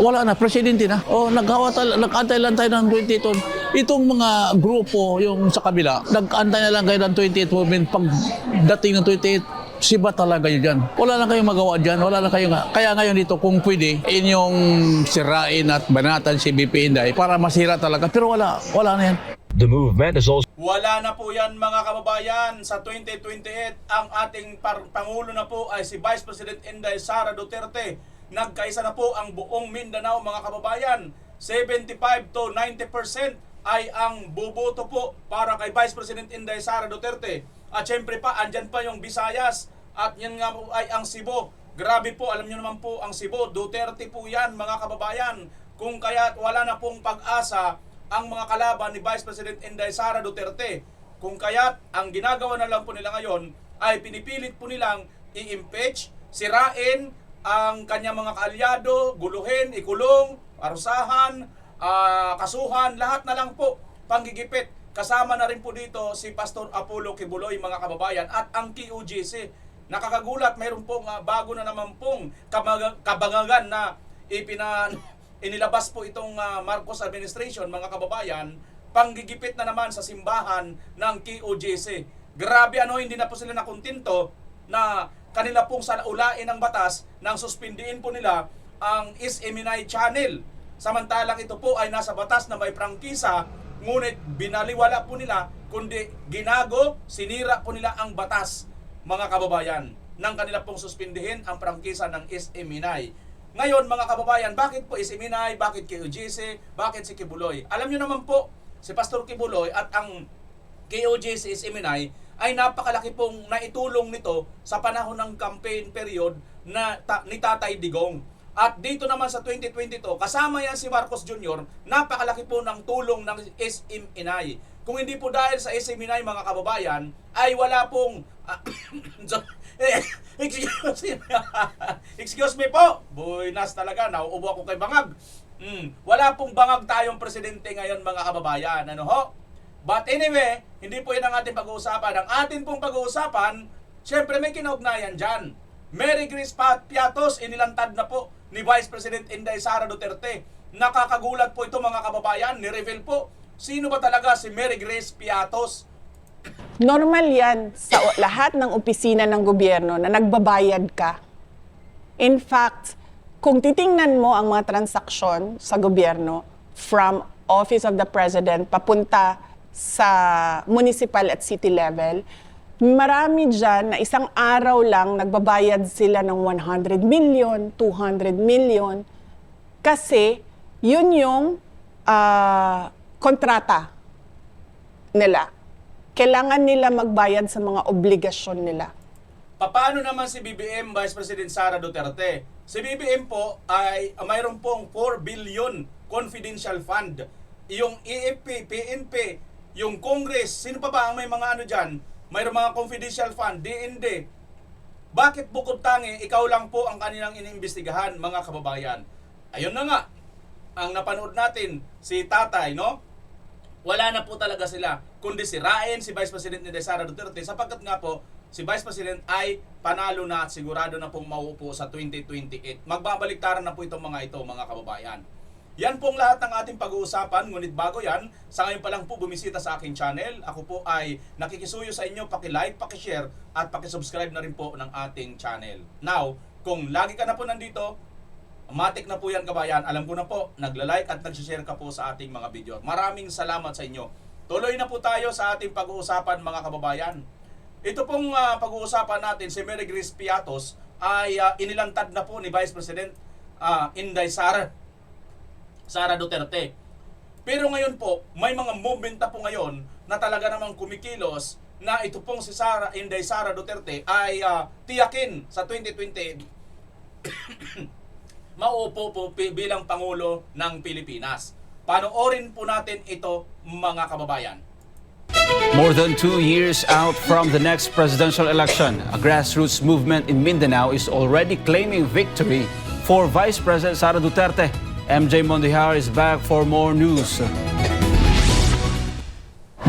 Wala na, presidente na. Nag-antay lang tayo ng 28. Itong mga grupo, yung sa kabila, nag-antay na lang kayo ng 28 movement. Pagdating ng 28, siba talaga yun dyan. Wala na kayong magawa dyan. Wala na kayong... Kaya ngayon dito, kung pwede, inyong sirain at banatan si BP Inday para masira talaga. Pero wala na yan. The movement is also... Wala na po yan mga kababayan. Sa 2028, ang ating Pangulo na po ay si Vice President Inday Sara Duterte. Nagkaisa na po ang buong Mindanao mga kababayan. 75 to 90% ay ang boboto po para kay Vice President Inday Sara Duterte. At syempre pa, andyan pa yung Visayas at yan nga po ay ang Cebu. Grabe po, alam nyo naman po ang Cebu. Duterte po yan mga kababayan. Kung kaya wala na pong pag-asa ang mga kalaban ni Vice President Inday Sara Duterte. Kung kaya't ang ginagawa na lang po nila ngayon ay pinipilit po nilang i-impeach, sirain ang kanyang mga kaalyado, guluhin, ikulong, arusahan, kasuhan, lahat na lang po panggigipit. Kasama na rin po dito si Pastor Apollo Kibuloy mga kababayan at ang QGC. Nakakagulat, mayroon pong bago na naman pong kabangagan na inilabas po itong Marcos administration mga kababayan, panggigipit na naman sa simbahan ng QGC. Grabe hindi na po sila nakuntinto na kanila pong salaulain ng batas nang suspindiin po nila ang SMNI channel. Samantalang ito po ay nasa batas na may prangkisa, ngunit binaliwala po nila, kundi ginago, sinira po nila ang batas mga kababayan nang kanila pong suspindihin ang prangkisa ng SMNI. Ngayon mga kababayan, bakit po SMNI, bakit QGC, bakit si Kibuloy? Alam nyo naman po, si Pastor Kibuloy at ang QGC SMNI ay napakalaki pong naitulong nito sa panahon ng campaign period ni Tatay Digong. At dito naman sa 2022, kasama yan si Marcos Jr., napakalaki po ng tulong ng SMNI. Kung hindi po dahil sa SMNI mga kababayan, ay wala pong... Excuse me po. Boy, nas talaga. Nauubo ako kay Bangag. Wala pong bangag tayong presidente ngayon mga kababayan. Ano ho? But anyway, hindi po yan ang ating pag-uusapan. Ang ating pong pag-uusapan, syempre may kinaugnayan dyan. Mary Grace Piatos, inilantad na po ni Vice President Inday Sara Duterte. Nakakagulat po ito mga kababayan. Ni-reveal po, sino ba talaga si Mary Grace Piatos? Normal yan sa lahat ng opisina ng gobyerno na nagbabayad ka. In fact, kung titingnan mo ang mga transaksyon sa gobyerno from Office of the President papunta sa municipal at city level, marami dyan na isang araw lang nagbabayad sila ng 100 million, 200 million kasi yun yung kontrata nila. Kailangan nila magbayad sa mga obligasyon nila. Paano naman si BBM Vice President Sara Duterte? Si BBM po ay mayroon pong 4 billion confidential fund. Yung EFP, PNP, yung Congress, sino pa ba ang may mga dyan? Mayroong mga confidential fund, DND. Bakit bukod tangi, ikaw lang po ang kanilang iniimbestigahan mga kababayan? Ayun na nga, ang napanood natin, si Tatay, no? Wala na po talaga sila, kundi sirain si Vice President Inday Sara Duterte sapagkat nga po, si Vice President ay panalo na at sigurado na pong mauupo sa 2028. Magbabaliktaran na po itong mga ito, mga kababayan. Yan pong lahat ng ating pag-uusapan, ngunit bago yan, sa ngayon pa lang po bumisita sa aking channel. Ako po ay nakikisuyo sa inyo, paki-like, paki-share, at paki-subscribe na rin po ng ating channel. Now, kung lagi ka na po nandito, matik na po yan kabayan, alam ko na po, nagla-like at nag-share ka po sa ating mga video. Maraming salamat sa inyo. Tuloy na po tayo sa ating pag-uusapan mga kababayan. Ito pong pag-uusapan natin, si Mary Grace Piatos, ay inilantad na po ni Vice President Inday Sara Duterte. Pero ngayon po, may mga movement na po ngayon na talaga namang kumikilos na ito pong si Inday Sara Duterte ay tiyakin sa 2020 mauupo po bilang Pangulo ng Pilipinas. Panoorin po natin ito mga kababayan. More than 2 years out from the next presidential election, a grassroots movement in Mindanao is already claiming victory for Vice President Sara Duterte. MJ Mondihar is back for more news.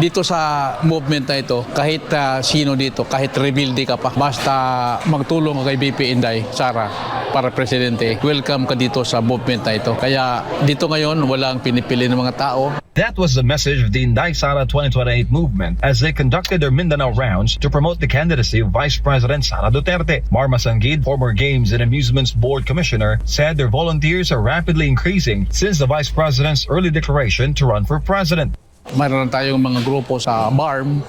Dito sa movement na ito, kahit sino dito, kahit rebelde ka pa, basta magtulong ka kay BP Inday Sara para presidente, welcome ka dito sa movement na ito. Kaya dito ngayon, walang pinipili ng mga tao. That was the message of the Inday Sara 2028 movement as they conducted their Mindanao rounds to promote the candidacy of Vice President Sara Duterte. Marma Sanggid, former Games and Amusements Board Commissioner, said their volunteers are rapidly increasing since the Vice President's early declaration to run for President. Mayroon na tayong mga grupo sa BARM,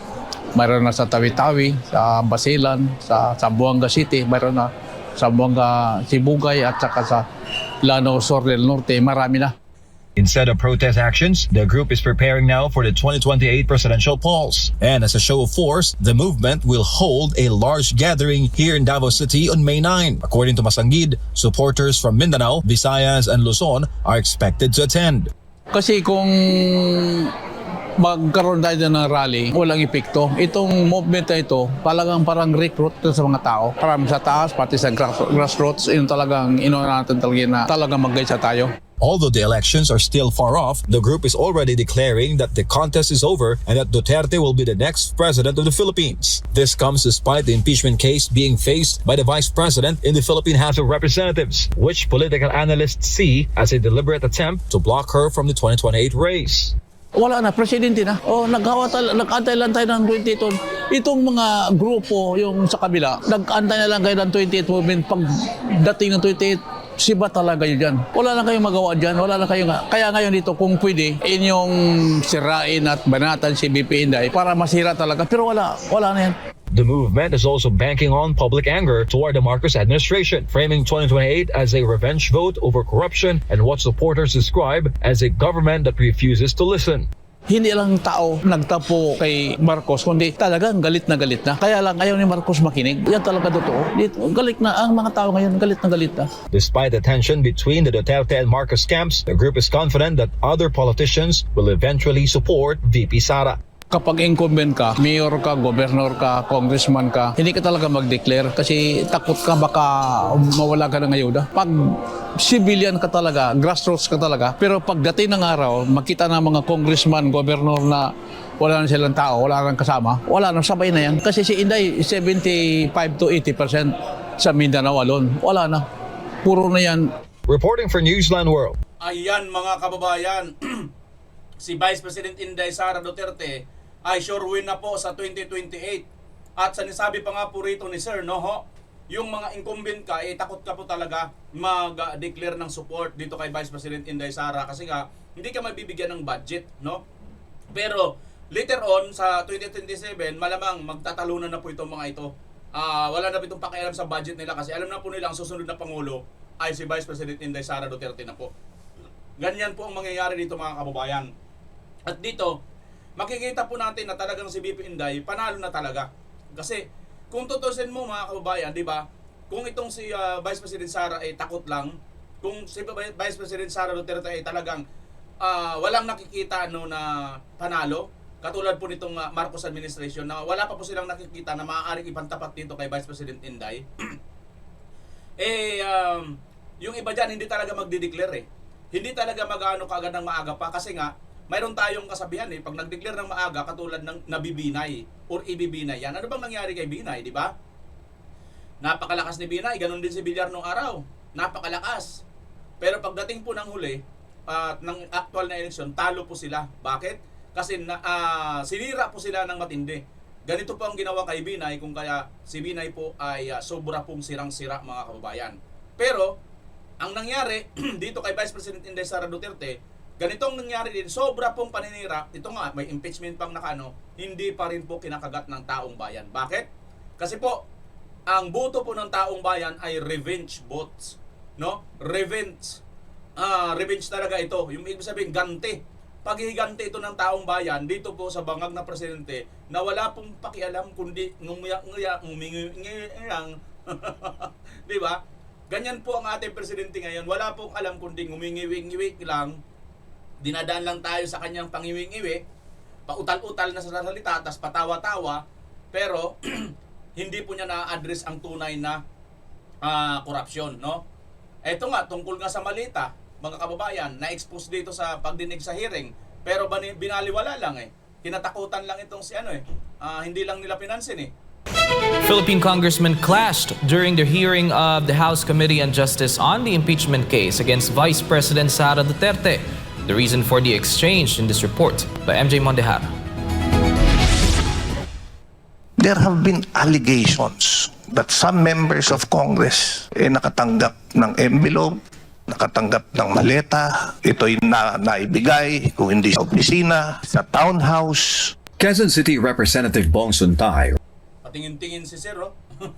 mayroon na sa Tawi-Tawi, sa Basilan, sa Zamboanga City, mayroon na sa Zamboanga Sibugay at saka sa Lanao Sur del Norte, marami na. Instead of protest actions, the group is preparing now for the 2028 presidential polls. And as a show of force, the movement will hold a large gathering here in Davao City on May 9. According to Masanggid, supporters from Mindanao, Visayas, and Luzon are expected to attend. Kasi kung magkaroon tayo ng rally, walang epekto. Itong movement na ito, talagang parang recruit sa mga tao. Parang sa taas, pati sa grassroots, yun talagang inuuna natin na talagang mag-gaisa tayo. Although the elections are still far off, the group is already declaring that the contest is over and that Duterte will be the next president of the Philippines. This comes despite the impeachment case being faced by the vice president in the Philippine House of Representatives, which political analysts see as a deliberate attempt to block her from the 2028 race. Wala na, presidente na. Nag-antay lang tayo ng 28. Itong mga grupo, yung sa kabila, nag-antay na lang kayo ng 28 movement. Pagdating ng 28, siba talaga yun dyan. Wala na kayong magawa dyan. Wala na kayong... Kaya ngayon dito, kung pwede, inyong sirain at banatan si BP Inday para masira talaga. Pero wala na yan. The movement is also banking on public anger toward the Marcos administration, framing 2028 as a revenge vote over corruption and what supporters describe as a government that refuses to listen. Hindi lang tao nagtapo kay Marcos, kundi talagang galit na galit na. Kaya lang ayaw ni Marcos makinig. Yan talaga totoo. Galit na ang mga tao ngayon, galit na galit na. Despite the tension between the Duterte and Marcos camps, the group is confident that other politicians will eventually support VP Sara. Kapag incumbent ka, mayor ka, governor ka, congressman ka, hindi ka talaga mag-declare kasi takot ka baka mawala ka ng ayuda. Pag civilian ka talaga, grassroots ka talaga, pero pagdating ng araw, makita ng mga congressman, governor na wala na silang tao, wala nang kasama, wala nang sabay na yan. Kasi si Inday, 75 to 80% sa Mindanao alone. Wala na. Puro na yan. Reporting for Newsline World. Ayan mga kababayan, si Vice President Inday Sara Duterte ay sure win na po sa 2028. At sinasabi pa nga po rito ni Sir, yung mga incumbent ka, takot ka po talaga mag-declare ng support dito kay Vice President Inday Sara kasi nga hindi ka mabibigyan ng budget, no? Pero later on sa 2027, malamang magtatalunan na po itong mga ito. Wala na po itong pakialam sa budget nila kasi alam na po nila ang susunod na Pangulo ay si Vice President Inday Sara Duterte na po. Ganyan po ang mangyayari dito mga kababayan. At dito, makikita po natin na talagang si BP Inday panalo na talaga. Kasi kung tutusin mo mga kababayan, di ba? Kung itong si Vice President Sara ay takot lang, kung si Vice President Sara Duterte ay talagang walang nakikita na panalo, katulad po nitong Marcos administration na wala pa po silang nakikita na maaaring ipantapat dito kay Vice President Inday. Yung iba dyan hindi talaga magdideclare Hindi talaga mag-ano kaagad ng maaga pa kasi nga mayroon tayong kasabihan pag nag-declare ng maaga katulad ng nabibinay or ibibinay yan. Ano bang nangyari kay Binay, di ba? Napakalakas ni Binay, ganun din si Villar nung araw. Napakalakas. Pero pagdating po ng huli ng actual na eleksyon, talo po sila. Bakit? Kasi sinira po sila ng matindi. Ganito po ang ginawa kay Binay kung kaya si Binay po ay sobra pong sirang-sira mga kababayan. Pero ang nangyari dito kay Vice President Inday Sara Duterte, ganitong nangyari din, sobra pong paninira, ito nga, may impeachment pang hindi pa rin po kinakagat ng taong bayan. Bakit? Kasi po, ang boto po ng taong bayan ay revenge votes. No? Revenge. Revenge talaga ito. Yung ibig sabihin, ganti. Paghihiganti ito ng taong bayan, dito po sa bangag na presidente, na wala pong pakialam, kundi ngumiyak-nguyak, lang. Di ba? Ganyan po ang ating presidente ngayon. Wala pong alam kundi ngumingiwi-ngiwi lang. Dinadaan lang tayo sa kanyang pangiwi-ngiwi, pautal-utal na sa salita, tas patawa-tawa, pero hindi po niya na-address ang tunay na korupsyon, no? Eto nga, tungkol nga sa Malita, mga kababayan, na-expose dito sa pagdinig sa hearing, pero binaliwala lang kinatakutan lang itong si hindi lang nila pinansin eh. Philippine congressmen clashed during the hearing of the House Committee on Justice on the impeachment case against Vice President Sara Duterte. The reason for the exchange in this report by MJ Mondehar. There have been allegations that some members of Congress nakatanggap ng envelope, nakatanggap ng maleta, ito'y naibigay kung hindi sa opisina, sa townhouse. Quezon City Representative Bong Suntay Patingin-tingin si Sir, oh.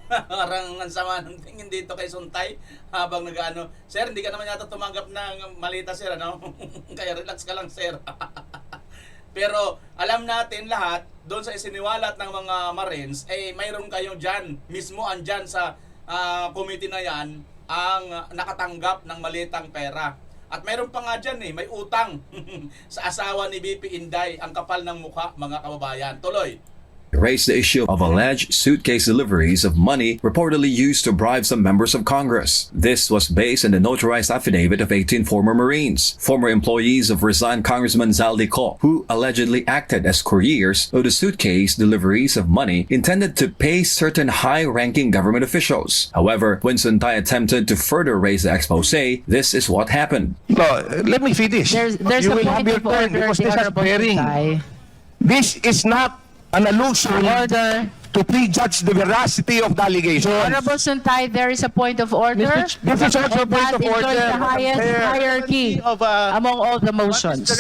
Parang ang sama ng tingin dito kay Suntay habang nag-ano. Sir, hindi ka naman yata tumanggap ng malita, Sir, ano? Kaya relax ka lang, Sir. Pero alam natin lahat, doon sa isiniwalat ng mga Marines, mayroon kayong dyan, mismo andyan sa committee na yan, ang nakatanggap ng malitang pera. At mayroon pa nga dyan may utang sa asawa ni BP Inday, ang kapal ng mukha, mga kababayan. Tuloy. raised the issue of alleged suitcase deliveries of money reportedly used to bribe some members of Congress. This was based on the notarized affidavit of 18 former Marines, former employees of resigned Congressman Zaldi Co, who allegedly acted as couriers of the suitcase deliveries of money intended to pay certain high-ranking government officials. However, when Suntay attempted to further raise the expose, this is what happened. No, let me finish. There's You a will have point your of turn order, because this has Honorable bearing. Suntay. This is not an allusion Order. to prejudge the veracity of the allegations. Honorable Suntay, there is a point of order. This is also a And point that of order. enjoys the highest hierarchy among all the motions.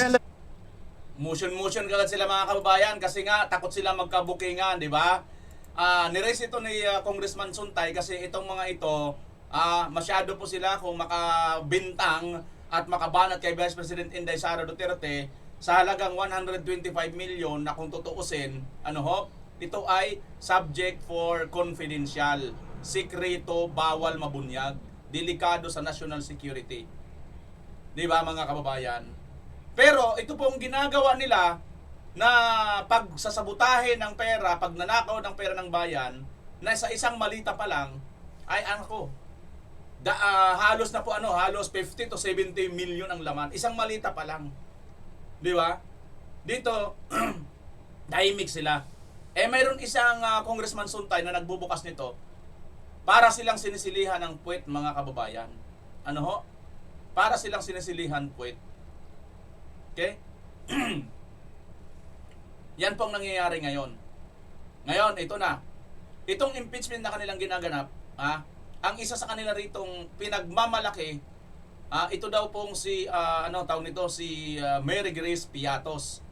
Motion kagad sila, mga kababayan, kasi nga takot sila magkabukingan, di ba? Niraise ito ni Congressman Suntay kasi itong mga ito, masyado po sila kung makabintang at makabanat kay Vice President Inday Sara Duterte sa halagang 125 million na kung tutuusin, ito ay subject for confidential, sikreto, bawal mabunyag, delikado sa national security. Di ba, mga kababayan? Pero ito pong ginagawa nila na pagsasabutahe ng pera, pagnanakaw ng pera ng bayan, na sa isang malita pa lang, ay halos na po halos 50 to 70 million ang laman. Isang malita pa lang. Di ba? Dito, tahimik sila. Mayroon isang Congressman Suntay na nagbubukas nito para silang sinisilihan ng puwet, mga kababayan. Para silang sinisilihan puwet. Okay? Yan pong nangyayari ngayon. Ngayon, ito na. Itong impeachment na kanilang ginaganap, ang isa sa kanila ritong pinagmamalaki, ito daw pong si si Mary Grace Piatos.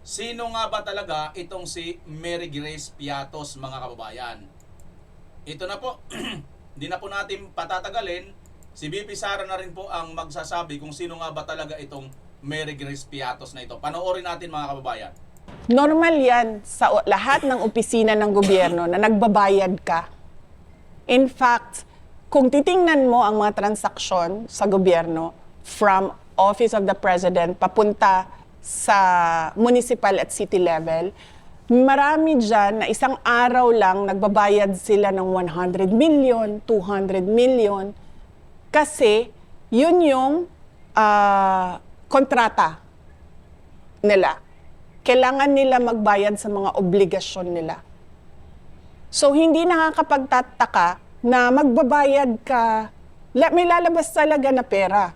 Sino nga ba talaga itong si Mary Grace Piatos, mga kababayan? Ito na po. Hindi na po natin patatagalin. Si BP Sara na rin po ang magsasabi kung sino nga ba talaga itong Mary Grace Piatos na ito. Panoorin natin, mga kababayan. Normal yan sa lahat ng opisina ng gobyerno na nagbabayad ka. In fact, kung titingnan mo ang mga transaksyon sa gobyerno from Office of the President papunta sa municipal at city level, marami dyan na isang araw lang nagbabayad sila ng 100 million, 200 million, kasi yun yung kontrata nila. Kailangan nila magbayad sa mga obligasyon nila. So, hindi nakakapagtataka na magbabayad ka, may lalabas talaga na pera.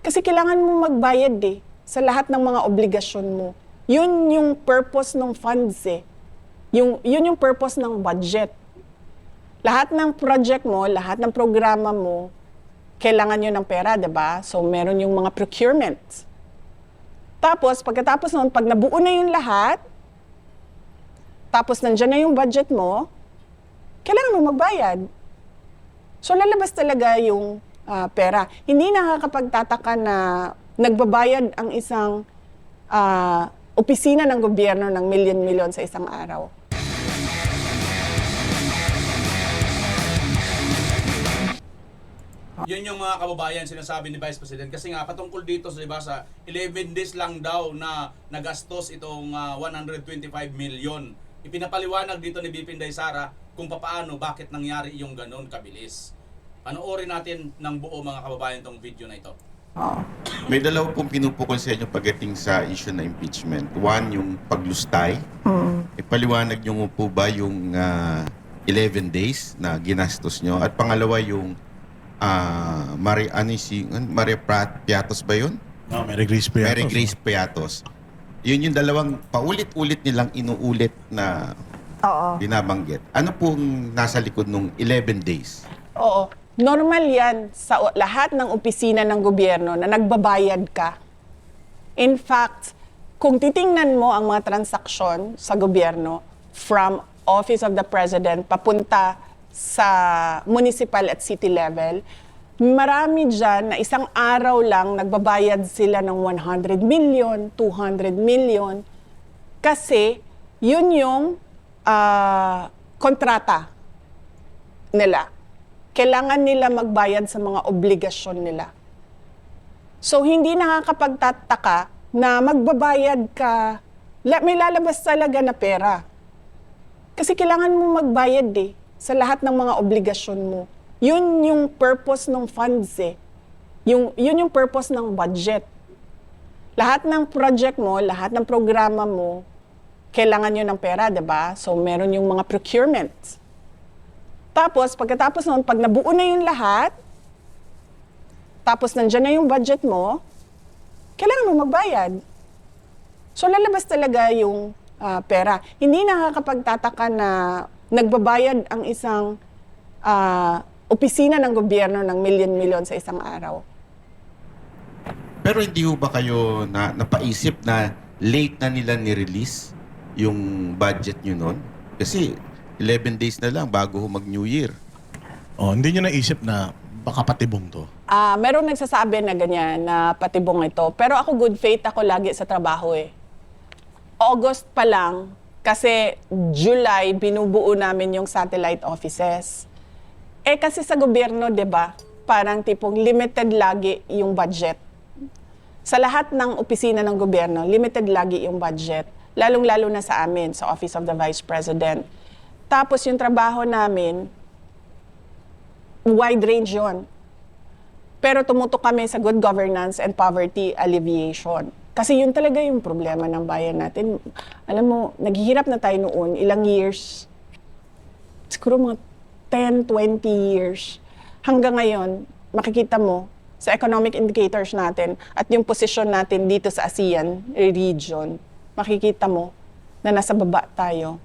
Kasi kailangan mo magbayad sa lahat ng mga obligasyon mo. Yun yung purpose ng funds yun yung purpose ng budget. Lahat ng project mo, lahat ng programa mo, kailangan yun ng pera, diba? So, meron yung mga procurement. Tapos, pagkatapos nun, pag nabuo na yung lahat, tapos nandyan na yung budget mo, kailangan mo magbayad. So, lalabas talaga yung pera. Hindi nakakapagtataka na nagbabayad ang isang opisina ng gobyerno ng milyon-milyon sa isang araw. Yun yung mga kababayan sinasabi ni Vice President kasi nga patungkol dito diba, sa 11 days lang daw na nagastos itong 125 million. Ipinapaliwanag dito ni BP Inday Sara kung paano, bakit nangyari yung ganon kabilis. Panoorin natin ng buo, mga kababayan, tong video na ito. May dalawa pong pinupukol sa inyo pagdating sa issue na impeachment. One, yung paglustay. Ipaliwanag nyo po ba yung 11 days na ginastos nyo? At pangalawa, yung Maria Piatos ba yun? No, Mary Grace Piatos. Mary Grace Piatos. Yun yung dalawang paulit-ulit nilang inuulit na Oo. binabanggit. Ano pong nasa likod nung 11 days? Oo. Normal yan sa lahat ng opisina ng gobyerno na nagbabayad ka. In fact, kung titingnan mo ang mga transaksyon sa gobyerno from Office of the President papunta sa municipal at city level, marami dyan na isang araw lang nagbabayad sila ng 100 million, 200 million, kasi yun yung kontrata nila. Kailangan nila magbayad sa mga obligasyon nila. So, hindi nakakapagtataka na magbabayad ka, may lalabas talaga na pera. Kasi kailangan mo magbayad sa lahat ng mga obligasyon mo. Yun yung purpose ng funds yun yung purpose ng budget. Lahat ng project mo, lahat ng programa mo, kailangan yun ng pera, diba? So, meron yung mga procurements. Tapos, pagkatapos nun, pag nabuo na yung lahat, tapos nandyan na yung budget mo, kailangan mo magbayad. So, lalabas talaga yung pera. Hindi nakakapagtataka na nagbabayad ang isang opisina ng gobyerno ng milyon-milyon sa isang araw. Pero hindi ho ba kayo napaisip na late na nila ni-release yung budget nyo nun? Kasi 11 days na lang bago ho mag-New Year. Hindi nyo naisip na baka patibong to? Merong nagsasabi na ganyan, na patibong ito. Pero ako good faith ako lagi sa trabaho August pa lang, kasi July, binubuo namin yung satellite offices. Kasi sa gobyerno, di ba, parang tipong limited lagi yung budget. Sa lahat ng opisina ng gobyerno, limited lagi yung budget. Lalong-lalo na sa amin, sa Office of the Vice President. Tapos yung trabaho namin, wide range yun. Pero tumutok kami sa good governance and poverty alleviation. Kasi yun talaga yung problema ng bayan natin. Alam mo, naghihirap na tayo noon, ilang years, siguro mga 10, 20 years. Hanggang ngayon, makikita mo sa economic indicators natin at yung position natin dito sa ASEAN region, makikita mo na nasa baba tayo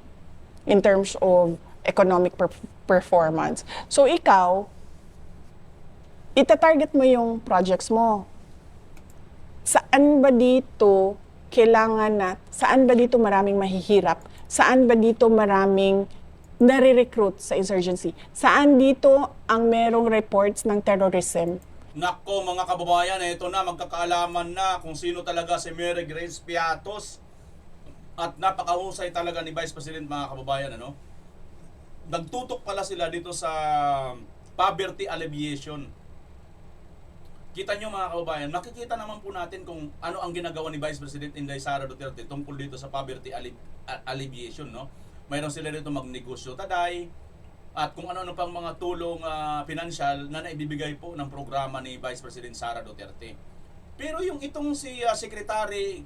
in terms of economic performance. So ikaw, itatarget mo yung projects mo. Saan ba dito saan ba dito maraming mahihirap? Saan ba dito maraming nare-recruit sa insurgency? Saan dito ang merong reports ng terrorism? Nako mga kababayan, ito na, magkakaalaman na kung sino talaga si Mary Grace Piatos. At napakahusay talaga ni Vice President, mga kababayan, Nagtutok pala sila dito sa poverty alleviation. Kita nyo mga kababayan, makikita naman po natin kung ano ang ginagawa ni Vice President Inday Sara Duterte tungkol dito sa poverty alleviation, Mayroon sila dito magnegosyo taday at kung ano-ano pang mga tulong pinansyal na naibibigay po ng programa ni Vice President Sara Duterte. Pero yung itong si Secretary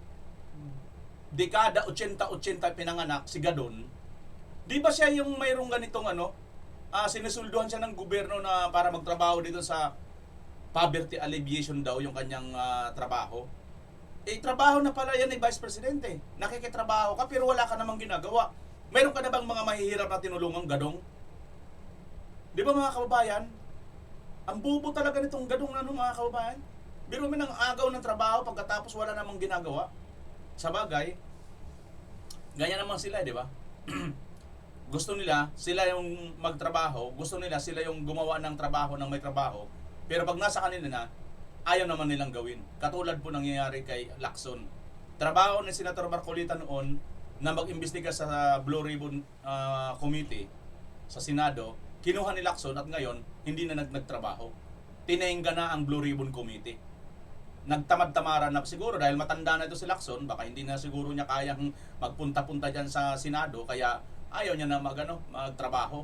dekada 80-80 pinanganak, si Gadon, di ba siya yung mayroong ganitong sinusulduhan siya ng gobyerno na para magtrabaho dito sa poverty alleviation daw yung kanyang trabaho? Trabaho na pala yan ni Vice Presidente. Nakikitrabaho ka pero wala ka namang ginagawa. Mayroon ka na bang mga mahihirap na tinulungang Gadong? Di ba mga kababayan? Ang bubo talaga nitong Gadong mga kababayan. Biro mo ng agaw ng trabaho pagkatapos wala namang ginagawa. Sa bagay, ganyan naman sila, di ba? Gusto nila, sila yung magtrabaho, gusto nila, sila yung gumawa ng trabaho ng may trabaho, pero pag nasa kanila na, ayaw naman nilang gawin. Katulad po nangyayari kay Lacson. Trabaho ni Senator Marcolita noon na mag-imbestiga sa Blue Ribbon Committee sa Senado, kinuha ni Lacson at ngayon, hindi na nagtrabaho. Tinaingga na ang Blue Ribbon Committee. Nagtamad-tamaran na siguro dahil matanda na ito si Lacson, baka hindi na siguro niya kayang magpunta-punta dyan sa Senado, kaya ayaw niya na magtrabaho.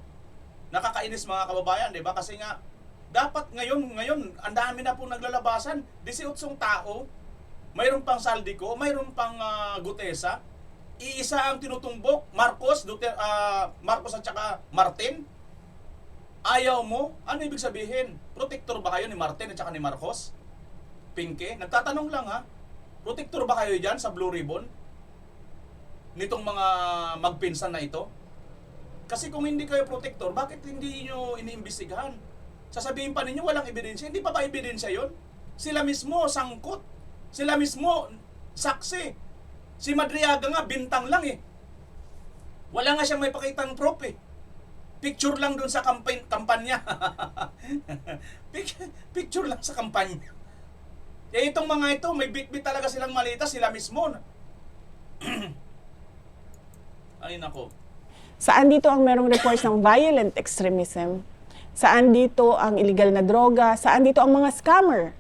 Nakakainis mga kababayan, di ba? Kasi nga, Dapat ngayon, ang dami na pong naglalabasan. 18 tao, mayroon pang Saldico, mayroon pang Gutesa. Iisa ang tinutumbok, Marcos at saka Martin. Ayaw mo? Ano ibig sabihin? Protector ba kayo ni Martin at saka ni Marcos? Pinke? Nagtatanong lang ha. Protector ba kayo dyan sa Blue Ribbon? Nitong mga magpinsan na ito? Kasi kung hindi kayo protector, bakit hindi nyo iniimbestigahan? Sasabihin pa ninyo walang ebidensya. Hindi pa ba ebidensya yon? Sila mismo sangkot. Sila mismo saksi. Si Madriaga nga, bintang lang eh. Wala nga siyang may pakitang proof eh. Picture lang dun sa kampanya. Picture lang sa kampanya. Eh itong mga ito, may bit-bit talaga silang malita, sila mismo. Ay nako. Saan dito ang merong reports ng violent extremism? Saan dito ang illegal na droga? Saan dito ang mga scammer?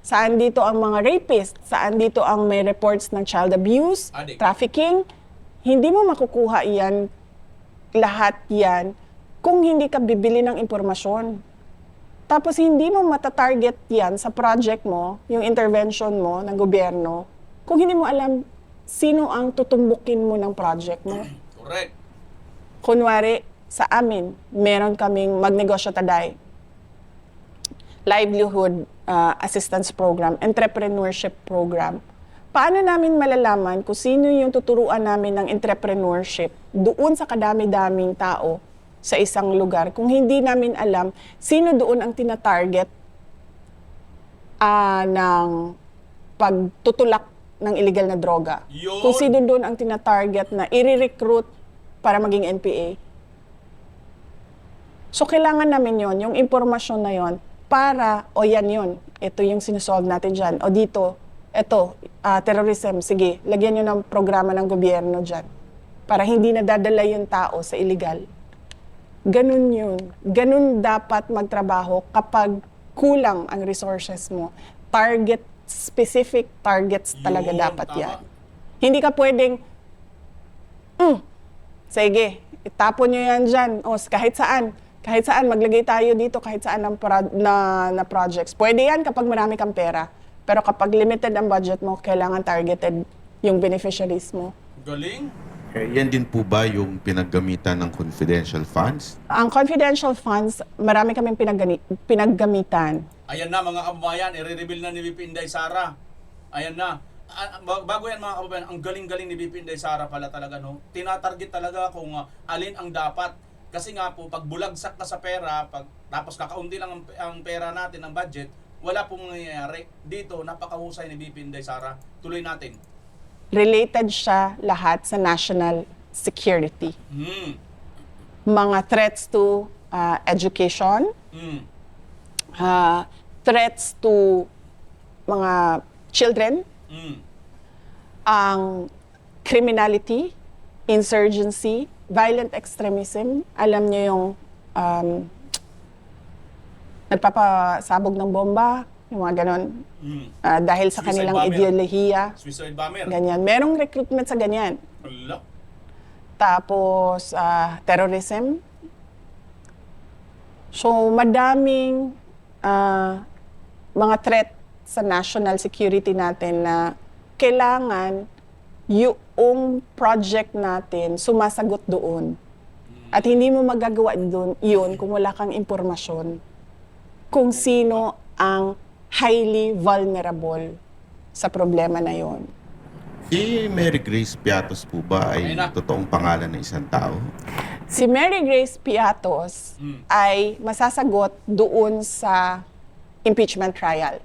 Saan dito ang mga rapist? Saan dito ang may reports ng child abuse, Adik. trafficking? Hindi mo makukuha yan, lahat yan, kung hindi ka bibili ng impormasyon. Tapos hindi mo matatarget yan sa project mo, yung intervention mo ng gobyerno, kung hindi mo alam sino ang tutumbukin mo ng project mo. Correct. Kunwari, sa amin, meron kaming Magnegosyo Taday, livelihood assistance program, entrepreneurship program. Paano namin malalaman kung sino yung tuturuan namin ng entrepreneurship doon sa kadami-daming tao sa isang lugar kung hindi namin alam sino doon ang tinatarget ng pagtutulak ng illegal na droga? Yun. Kung sino doon ang tinatarget na i-recruit para maging NPA? So, kailangan namin yon, yung impormasyon na yon, para, o yan yun, ito yung sinusolve natin dyan. O dito, ito, terrorism, sige, lagyan nyo ng programa ng gobyerno dyan. Para hindi nadadala yung tao sa illegal. Ganun yun. Ganun dapat magtrabaho kapag kulang ang resources mo. Specific targets talaga Yun, dapat tama. yan. Hindi ka pwedeng, sige, itapon nyo yan dyan. O, kahit saan, maglagay tayo dito kahit saan na projects. Pwede yan kapag marami kang pera. Pero kapag limited ang budget mo, kailangan targeted yung beneficiaries mo. Galing. Yan din po ba yung pinaggamitan ng confidential funds? Ang confidential funds, marami kaming pinaggamitan. Ayan na mga kababayan, i-reveal na ni VP Inday Sara. Ayan na. Bago yan mga kababayan, ang galing-galing ni VP Inday Sara pala talaga, no? Tinatarget talaga kung alin ang dapat. Kasi nga po, pag bulagsak ka sa pera, tapos kakaunti lang ang pera natin, ang budget, wala pong mangyayari. Dito, napakahusay ni VP Inday Sara. Tuloy natin. Related siya lahat sa national security. Mga threats to education, threats to mga children, ang criminality, insurgency, violent extremism. Alam niyo yung nagpapasabog ng bomba, yung mga ganon. Dahil sa Suicide kanilang bomber. ideolohiya. Suicide bomber. Ganyan. Merong recruitment sa ganyan. Wala. Tapos, terrorism. So, madaming mga threat sa national security natin na kailangan yung project natin sumasagot doon. At hindi mo magagawa doon yun kung wala kang impormasyon kung sino ang highly vulnerable sa problema na yon. Si Mary Grace Piatos po ba ay Ayun na. totoong pangalan ng isang tao? Si Mary Grace Piatos ay masasagot doon sa impeachment trial.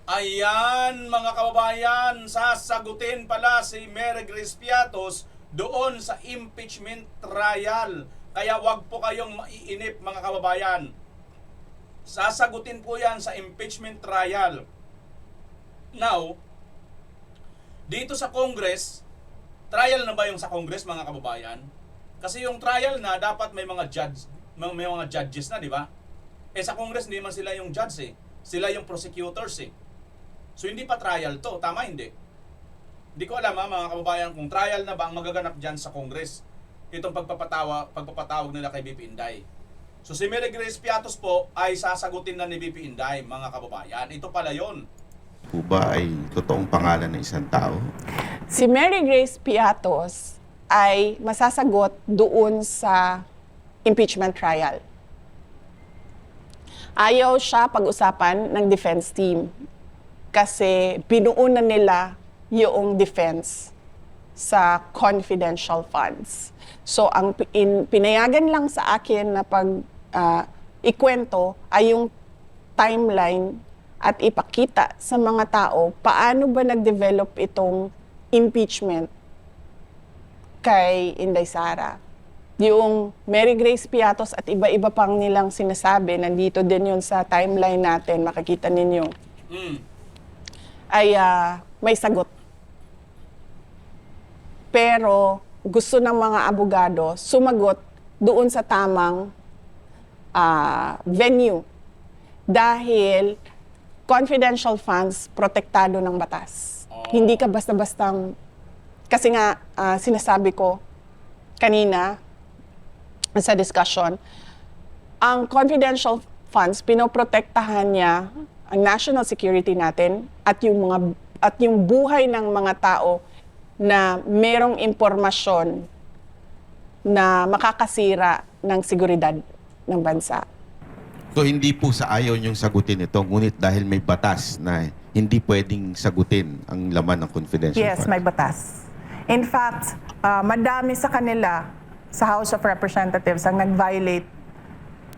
Ayan, mga kababayan, sasagutin pala si Mary Grace Piatos doon sa impeachment trial. Kaya wag po kayong maiinip, mga kababayan. Sasagutin po yan sa impeachment trial. Now, dito sa Congress, trial na ba yung sa Congress, mga kababayan? Kasi yung trial na, dapat may mga judges na, di ba? Eh sa Congress, hindi man sila yung judge eh. Sila yung prosecutors eh. So hindi pa trial to, tama hindi? Hindi ko alam mga kababayan kung trial na ba ang magaganap dyan sa Congress. Itong pagpapatawag nila kay VP Inday. So si Mary Grace Piatos po ay sasagutin na ni BP Inday, mga kababayan. Ito pala yon. Po ba ay totoong pangalan ng isang tao? Si Mary Grace Piatos ay masasagot doon sa impeachment trial. Ayaw siya pag-usapan ng defense team kasi pinuunan nila yung defense sa confidential funds. So ang pinayagan lang sa akin na ikwento ay yung timeline at ipakita sa mga tao paano ba nag-develop itong impeachment kay Inday Sara. Yung Mary Grace Piatos at iba-iba pang nilang sinasabi, nandito din yun sa timeline natin, makikita ninyo, ay may sagot. Pero gusto ng mga abogado sumagot doon sa tamang venue dahil confidential funds protektado ng batas. Hindi ka basta-bastang, kasi nga sinasabi ko kanina sa discussion, ang confidential funds pinoprotektahan niya ang national security natin at yung buhay ng mga tao na merong impormasyon na makakasira ng seguridad ng bansa. So hindi po sa ayaw niyong sagutin ito, ngunit dahil may batas na hindi pwedeng sagutin ang laman ng confidential Yes, funds. may batas. In fact, madami sa kanila sa House of Representatives ang nag-violate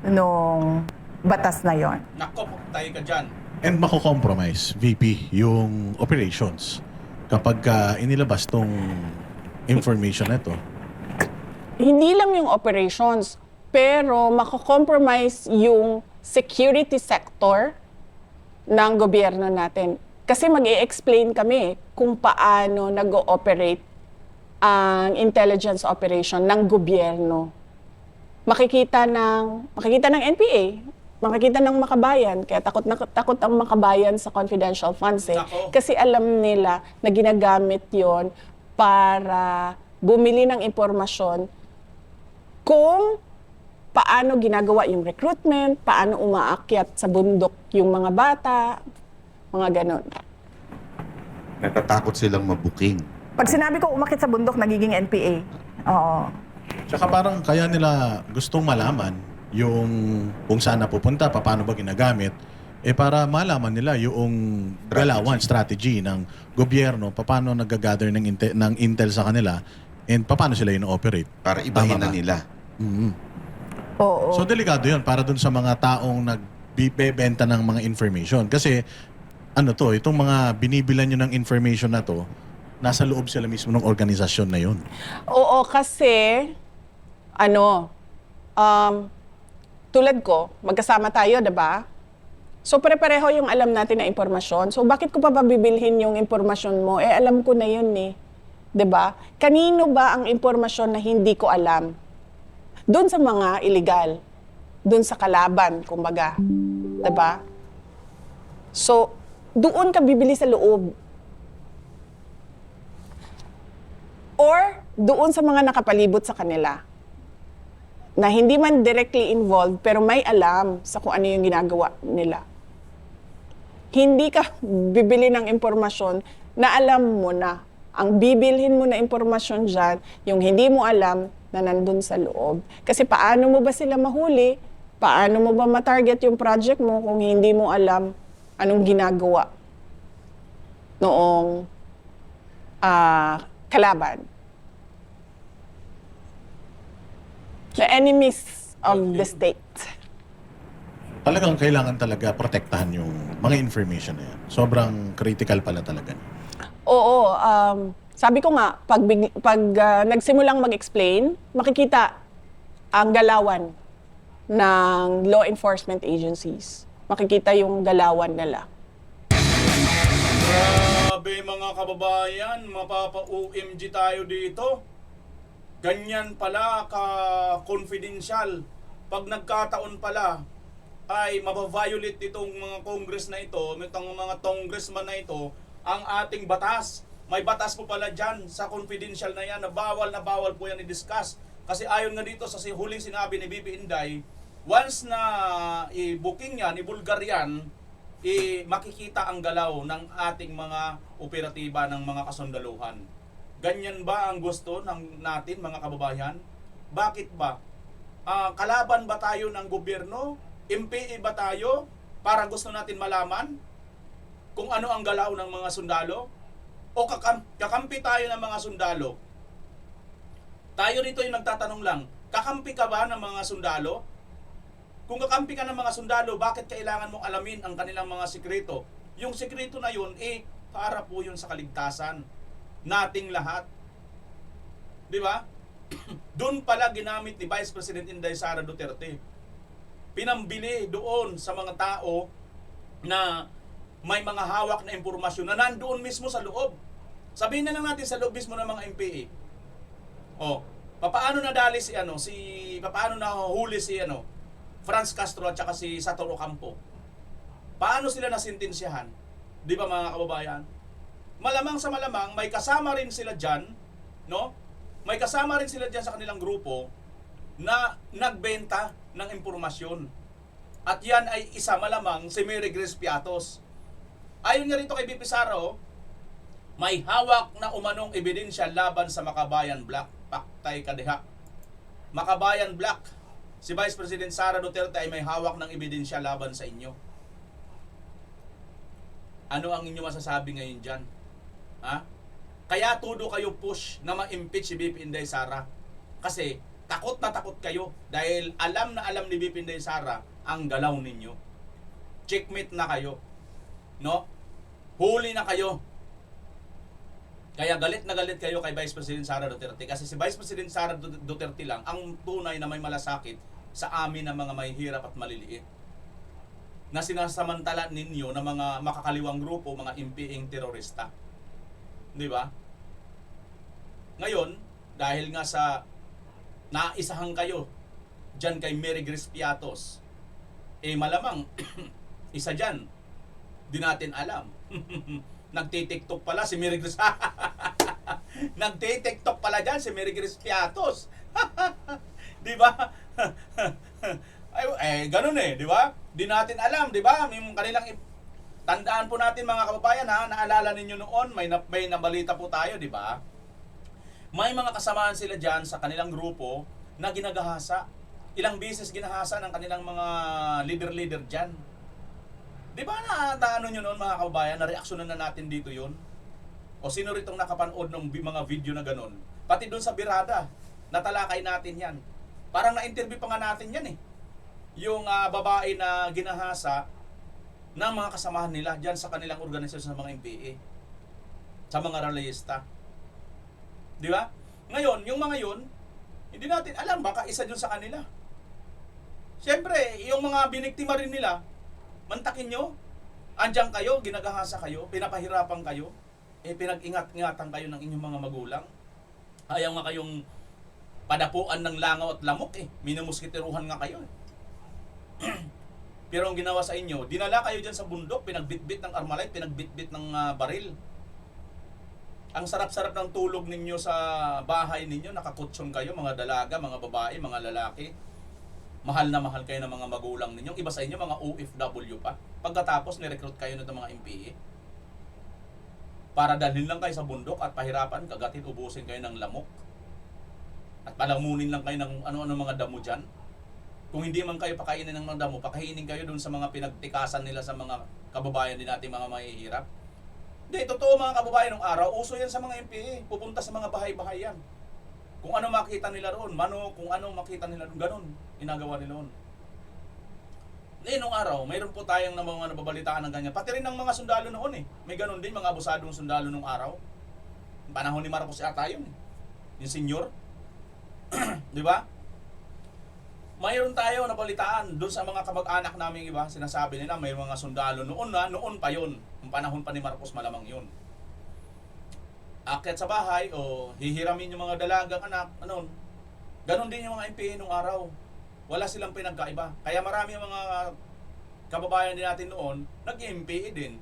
nung batas na yon. Nako, tayo ka dyan. And mako-compromise, VP, yung operations kapag inilabas tong information na ito. Hindi lang yung operations, pero mako-compromise yung security sector ng gobyerno natin. Kasi mag-i-explain kami kung paano nag-ooperate ang intelligence operation ng gobyerno. Makikita ng NPA, makikita ng makabayan, kaya takot ang makabayan sa confidential funds eh. Nako. Kasi alam nila na ginagamit yon para bumili ng impormasyon kung paano ginagawa yung recruitment, paano umaakyat sa bundok yung mga bata, mga ganon. Natatakot silang mabuking. Pag sinabi ko umakit sa bundok, nagiging NPA. Oo. Tsaka parang kaya nila gustong malaman yung kung saan napupunta, paano ba ginagamit, para malaman nila yung galawan, strategy ng gobyerno, paano nag-gather ng intel sa kanila, and paano sila ino-operate. Para ibahin Tama na ba? nila. Oo. So delikado yun para dun sa mga taong nagbibenta ng mga information. Kasi itong mga binibilan nyo ng information na to, nasa loob sila mismo ng organisasyon na yun. Oo, kasi, tulad ko, magkasama tayo, diba? So, pare-pareho yung alam natin na impormasyon. So, bakit ko pa bibilhin yung impormasyon mo? Alam ko na yun eh. Diba? Kanino ba ang impormasyon na hindi ko alam? Doon sa mga illegal. Doon sa kalaban, kumbaga. Diba? So, doon ka bibili sa loob. Or doon sa mga nakapalibot sa kanila na hindi man directly involved pero may alam sa kung ano yung ginagawa nila. Hindi ka bibili ng impormasyon na alam mo na. Ang bibilhin mo na impormasyon dyan, yung hindi mo alam na nandun sa loob. Kasi paano mo ba sila mahuli? Paano mo ba matarget yung project mo kung hindi mo alam anong ginagawa noong kalaban? The enemies of the state. Talagang kailangan talaga protektahan yung mga information na yan. Sobrang critical pala talaga. Oo, sabi ko nga, pag nagsimulang mag-explain, makikita ang galawan ng law enforcement agencies. Makikita yung galawan nila. Grabe mga kababayan, mapapa-OMG tayo dito. Ganyan pala ka-confidential. Pag nagkataon pala, ay mabaviolate itong mga congress na ito, itong mga congressman na ito, ang ating batas. May batas po pala dyan sa confidential na yan na bawal po yan i-discuss. Kasi ayon nga dito sa huling sinabi ni BP Inday, Once na i-booking yan, i-bulgar yan, makikita ang galaw ng ating mga operatiba ng mga kasundaluhan. Ganyan ba ang gusto natin mga kababayan? Bakit ba? Kalaban ba tayo ng gobyerno? MPE ba tayo? Para gusto natin malaman kung ano ang galaw ng mga sundalo? O kakampi tayo ng mga sundalo? Tayo rito yung nagtatanong lang, kakampi ka ba ng mga sundalo? Kung kakampi ka ng mga sundalo, bakit kailangan mong alamin ang kanilang mga sikreto? Yung sikreto na yun, para po yun sa kaligtasan nating lahat. Di ba? Doon pala ginamit ni Vice President Inday Sara Duterte. Pinambili doon sa mga tao na may mga hawak na impormasyon na nandoon mismo sa loob. Sabihin na lang natin sa loob mismo ng mga MPA. Paano nadali paano nahuli si Franz Castro at saka si Sator Ocampo? Paano sila nasintensyahan? Di ba mga kababayan? Malamang sa malamang, may kasama rin sila dyan, no? May kasama rin sila dyan sa kanilang grupo na nagbenta ng impormasyon. At yan ay isa malamang si Mary Grace Piatos. Ayon nga rito kay BP Sara, may hawak na umanong ebidensya laban sa Makabayan Black. Paktay kadeha. Makabayan Black, si Vice President Sara Duterte ay may hawak ng ebidensya laban sa inyo. Ano ang inyo masasabi ngayon dyan? Kaya todo kayo push na ma-impeach si BP Inday Sara. Kasi takot na takot kayo dahil alam na alam ni BP Inday Sara ang galaw ninyo. Checkmate na kayo. No? Huli na kayo. Kaya galit na galit kayo kay Vice President Sara Duterte kasi si Vice President Sara Duterte lang ang tunay na may malasakit sa amin na mga may hirap at maliliit. Na sinasamantala ninyo na mga makakaliwang grupo, mga impiing terorista. Di ba? Ngayon, dahil nga sa naisahan kayo dyan kay Mary Grace Piatos, malamang isa dyan, di natin alam. Nagtitiktok pala si Mary Grace. Nagtitiktok pala dyan si Mary Grace Piatos. Di ba? Ganun di ba? Di natin alam, di ba? May kanilang tandaan po natin mga kababayan naalala ninyo noon, may nabalita po tayo, di ba? May mga kasamaan sila dyan sa kanilang grupo na ginagahasa. Ilang beses ginahasa ng kanilang mga leader dyan. Di ba naano nyo noon mga kababayan, na reaksyonan na natin dito yun? O sino ritong nakapanood ng mga video na ganun? Pati doon sa Birada, natalakay natin yan. Parang na-interview pa nga natin yan Yung babae na ginahasa ng mga kasamahan nila dyan sa kanilang organisasyon sa mga MPA. Sa mga rallyista. Di ba? Ngayon, yung mga yun, hindi natin alam, baka isa dun sa kanila. Siyempre, yung mga biniktima rin nila, mantakin nyo, andyan kayo, ginagahasa kayo, pinapahirapan kayo, pinag-ingat-ingatan kayo ng inyong mga magulang. Ayaw nga kayong padapuan ng langaw at lamok minumuskitiruhan nga kayo Pero ang ginawa sa inyo, dinala kayo dyan sa bundok, pinagbitbit ng armalite, pinagbitbit ng baril. Ang sarap-sarap ng tulog ninyo sa bahay ninyo, nakakutsyon kayo, mga dalaga, mga babae, mga lalaki. Mahal na mahal kayo ng mga magulang ninyo. Iba sa inyo, mga OFW pa. Pagkatapos, nirecruit kayo ng mga MPA. Para dalhin lang kayo sa bundok at pahirapan, kagatin, ubusin kayo ng lamok. At palamunin lang kayo ng ano-ano mga damo dyan. Kung hindi man kayo pakainin ng mga damo, pakainin kayo dun sa mga pinagtikasan nila sa mga kababayan din natin, mga mahihirap. Hindi, totoo mga kababayan, ng araw, uso yan sa mga MPA. Pupunta sa mga bahay-bahay yan. Kung ano makita nila roon, kung ano makita nila roon, ganun, ginagawa nila roon. Nung araw, mayroon po tayong mga nababalitaan ng ganyan. Pati rin ng mga sundalo noon May ganun din, mga abusadong sundalo nung araw. Panahon ni Marcos ata yun Yung senior. Di ba? Mayroon tayo nabalitaan doon sa mga kamag-anak namin iba, sinasabi nila may mga sundalo noon pa yun. Yung panahon pa ni Marcos malamang yun. Akyat sa bahay o hihiramin yung mga dalagang anak, ganon din yung mga MPA nung araw. Wala silang pinagkaiba. Kaya marami yung mga kababayan din natin noon, nag-MPA din.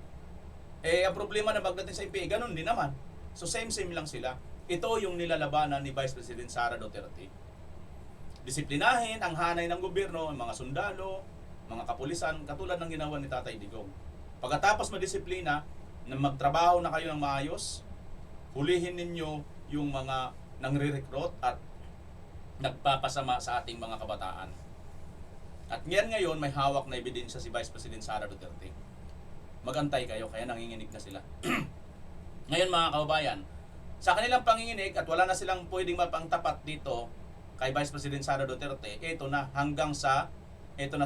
Ang problema na pagdating sa MPA, ganon din naman. So same lang sila. Ito yung nilalabanan ni Vice President Sara Duterte. disiplinahin ang hanay ng gobyerno, ang mga sundalo, mga kapulisan, katulad ng ginawa ni Tatay Digong. Pagkatapos madisiplina, na magtrabaho na kayo ng maayos, hulihin ninyo yung mga nangre-recruit at nagpapasama sa ating mga kabataan. At ngayon may hawak na ebidensya si Vice President Sara Duterte. Magantay kayo, kaya nanginginig na sila. Ngayon mga kababayan, sa kanilang panginginig at wala na silang pwedeng mapangtapat dito kay Vice President Sara Duterte, ito na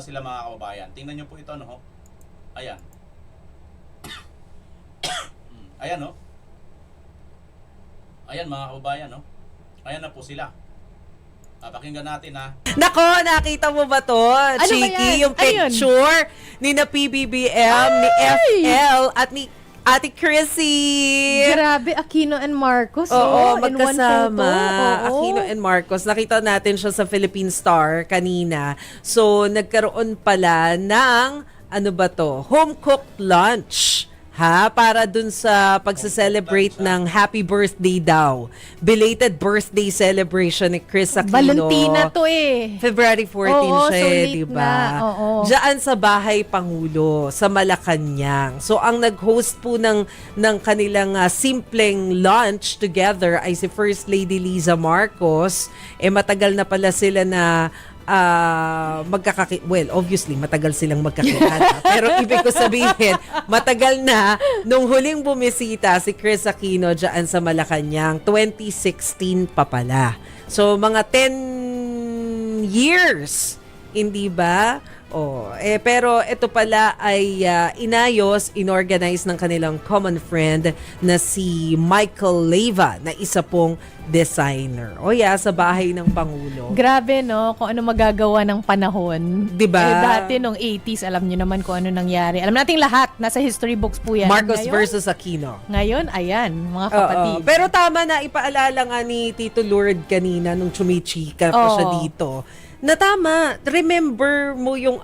sila mga kababayan. Tingnan nyo po ito, no? Ayan. Ayan, no? Ayan mga kababayan, no? Ayan na po sila. Pakinggan natin, ha? Nako, nakita mo ba to, Chiki? Yung picture ni na PBBM, ni FL, at ni Ate Chrissy. Grabe, Aquino and Marcos. Oo, in one magkasama. photo. Oo. Aquino and Marcos. Nakita natin siya sa Philippine Star kanina. So, nagkaroon pala ng, home-cooked lunch. Para dun sa pagsa-celebrate ng happy birthday daw. Belated birthday celebration ni Chris Aquino. Valentina to eh. February 14 Oo, siya, so late di ba? na. Oo. Diyan sa Bahay Pangulo, sa Malacanang. So, ang nag-host po ng kanilang simpleng lunch together ay si First Lady Liza Marcos. Matagal na pala sila na obviously matagal silang magkakilala. Pero ibig ko sabihin, matagal na nung huling bumisita si Chris Aquino dyan sa Malacanang, 2016 pa pala. So mga 10 years, hindi ba? Pero ito pala ay inorganize ng kanilang common friend na si Michael Leyva, na isa pong designer. Sa bahay ng Pangulo. Grabe, no? Kung ano magagawa ng panahon. Diba? Dati, nung 80s, alam nyo naman kung ano nangyari. Alam nating lahat. Nasa history books po yan. Marcos ngayon, versus Aquino. Ngayon, ayan, mga kapatid. Pero tama na, ipaalala nga ni Tito Lourdes kanina nung chumichika pa siya dito. Na tama, remember mo yung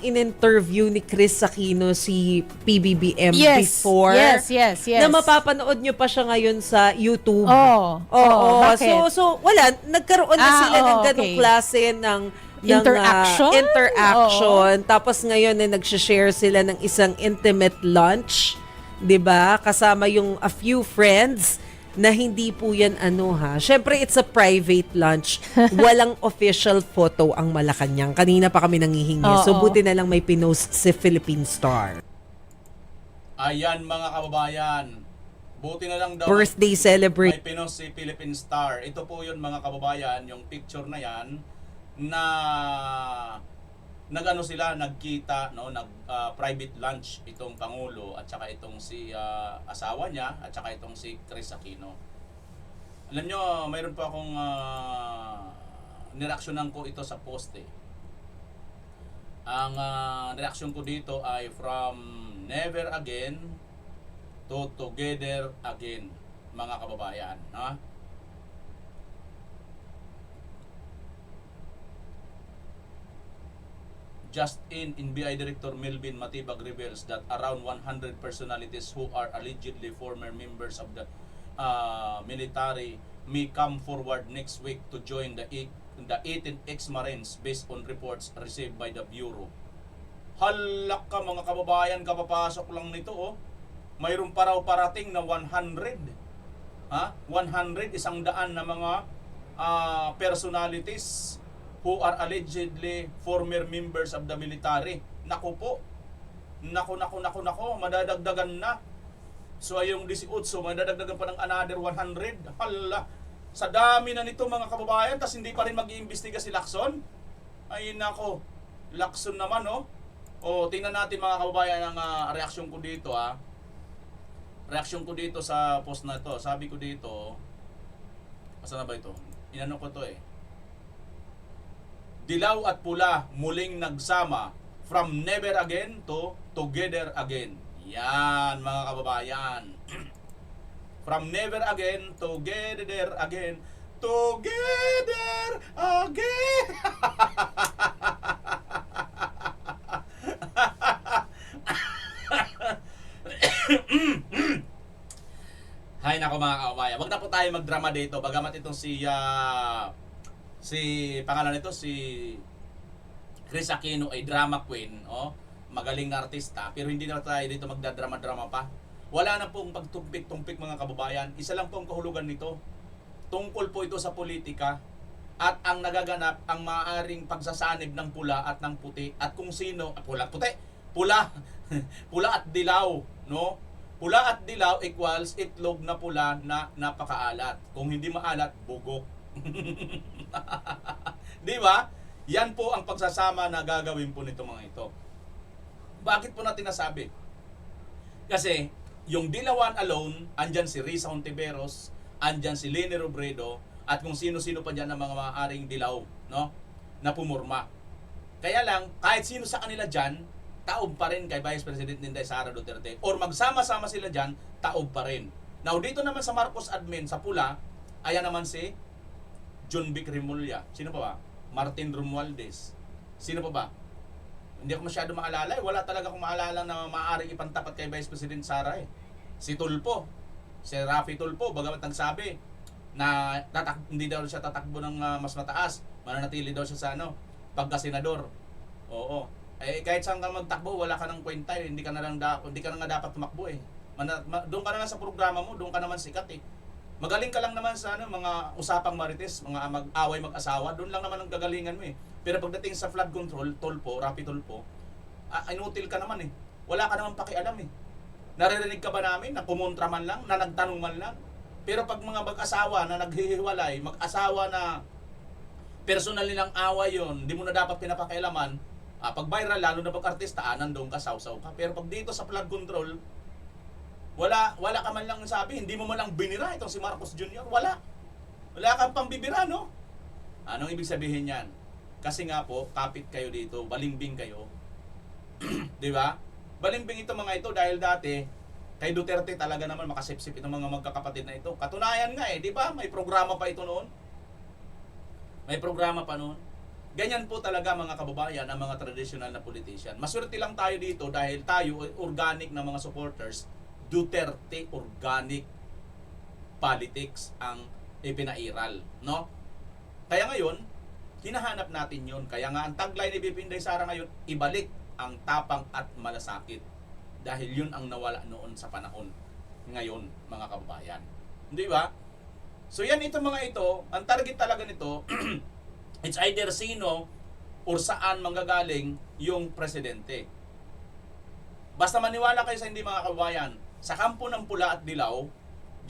in-interview ni Chris Aquino si PBBM before? Yes. Na mapapanood nyo pa siya ngayon sa YouTube. Bakit? So wala, nagkaroon na sila ng ganong klase ng interaction. Tapos ngayon nag-share sila ng isang intimate lunch, 'di ba? Kasama yung a few friends na hindi po yan Syempre, it's a private lunch. Walang official photo ang Malacanang. Kanina pa kami nangihingi. So, buti na lang may pinost si Philippine Star. Ayan mga kababayan. Buti na lang daw Birthday celebrate. may pinost si Philippine Star. Ito po yun mga kababayan, yung picture na yan na nagkita, private lunch itong Pangulo at saka itong si asawa niya at saka itong si Chris Aquino. Alam nyo, mayroon pa akong nireaksyonan ko ito sa post eh. Ang reaksyon ko dito ay from never again to together again, mga kababayan. Just in NBI Director Melvin Matibag reveals that around 100 personalities who are allegedly former members of the military may come forward next week to join the 18 ex-Marines based on reports received by the Bureau. Halak ka mga kababayan, kapapasok lang nito mayroon pa raw parating na 100. 100, 100 na mga personalities who are allegedly former members of the military. Naku po. Naku, madadagdagan na. So ayong 18, madadagdagan pa ng another 100. Hala, sa dami na nito mga kababayan, tas hindi pa rin mag-iimbestiga si Lacson. Ay nako, Lacson naman tingnan natin mga kababayan ang reaksyon ko dito Reaksyon ko dito sa post na to. Sabi ko dito, asa na ba ito? Inano ko to Dilaw at pula muling nagsama from never again to together again. Yan mga kababayan. From never again to together again. Together again. Hay nako mga kababayan. Wag na po tayo magdrama dito. Bagamat itong si pangalan nito, si Chris Aquino ay drama queen, magaling na artista, pero hindi na tayo dito magdadrama-drama pa. Wala na pong pagtumpik-tumpik mga kababayan. Isa lang po ang kahulugan nito. Tungkol po ito sa politika at ang nagaganap ang maaaring pagsasanib ng pula at ng puti at kung sino, pula pula at dilaw, no? Pula at dilaw equals itlog na pula na napakaalat. Kung hindi maalat, bugok. Di ba? Yan po ang pagsasama na gagawin po nito mga ito. Bakit po natin nasabi? Kasi yung dilawan alone, andyan si Risa Hontiveros, andyan si Leni Robredo, at kung sino-sino pa dyan ng mga maaaring dilaw, no? Na pumurma. Kaya lang, kahit sino sa kanila dyan, taob pa rin kay Vice President Inday Sara Duterte. Or magsama-sama sila dyan, taob pa rin. Now, dito naman sa Marcos admin, sa pula, ayan naman si John Vic Remulla. Sino pa ba? Martin Romualdez. Sino pa ba? Hindi ako masyado maalala. Wala talaga akong maalala na maaaring ipantapat kay Vice President Sara. Si Tulfo. Si Rafi Tulfo, bagamat nagsabi na hindi daw siya tatakbo ng mas mataas. Mananatili daw siya sa pagka-senador. Oo. Kahit saan ka magtakbo, wala ka ng kwenta. Hindi ka na nga dapat tumakbo . Doon ka na lang sa programa mo, doon ka naman sikat . Magaling ka lang naman sa mga usapang marites, mga mag-away mag-asawa, doon lang naman ang gagalingan mo . Pero pagdating sa flood control, Tulfo, Rapi Tulfo, inutil ka naman . Wala ka naman pakialam . Naririnig ka ba namin na kumontra man lang, na nagtanong man lang? Pero pag mga mag-asawa na naghihiwalay, mag-asawa na personal nilang away yon, di mo na dapat pinapakialaman. Pag viral, lalo na pag artista, nandun ka, sausaw ka. Pero pag dito sa flood control, wala ka man lang sabi, hindi mo man lang binira itong si Marcos Jr. Wala kang pambibira, no? Anong ibig sabihin yan? Kasi nga po, kapit kayo dito, balimbing kayo. Di ba? Balimbing ito mga ito dahil dati, kay Duterte talaga naman makasipsip itong mga magkakapatid na ito. Katunayan nga di ba? May programa pa ito noon. May programa pa noon. Ganyan po talaga mga kababayan ang mga traditional na politician. Maswerte lang tayo dito dahil tayo organic na mga supporters. Duterte organic politics ang ipinairal, no? Kaya ngayon, hinahanap natin yun. Kaya nga ang tagline ni BP Inday Sara ngayon, ibalik ang tapang at malasakit. Dahil yun ang nawala noon sa panahon ngayon, mga kababayan. Di ba? So yan ito mga ito, ang target talaga nito, it's either sino or saan manggagaling yung presidente. Basta maniwala kayo sa hindi mga kababayan, sa kampo ng pula at dilaw,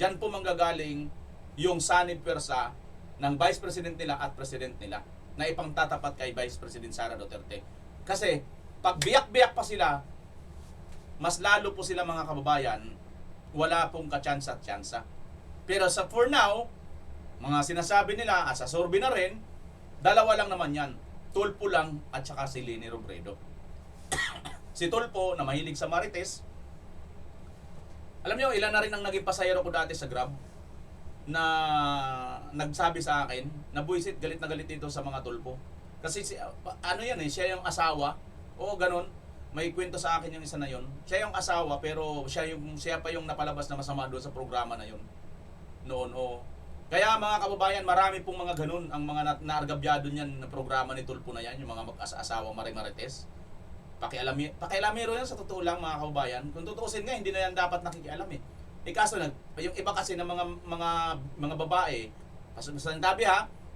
dyan po manggagaling yung sanib pwersa ng Vice President nila at President nila na ipangtatapat kay Vice President Sara Duterte. Kasi pag biyak-biyak pa sila, mas lalo po sila mga kababayan, wala pong katsansa-tsansa. Pero for now, mga sinasabi nila, sa survey na rin, dalawa lang naman yan. Tulfo lang at saka si Leni Robredo. Si Tulfo na mahilig sa marites. Alam niyo, ilan na rin ang naging pasahero ko dati sa Grab na nagsabi sa akin na buisit, galit na galit dito sa mga Tulfo. Kasi siya yung asawa. Oo, ganun. May kwento sa akin yung isa na yun. Siya yung asawa pero siya pa yung napalabas na masama doon sa programa na yun. Noon, Kaya mga kababayan, marami pong mga ganun ang mga naargabyado niyan na programa ni Tulfo na yan, yung mga mag-asawang marites. Pakialamero yan sa totoo lang mga kababayan. Kung tutuusin nga, hindi na yan dapat nakikialam . Kaso yung iba kasi ng mga babae, sabi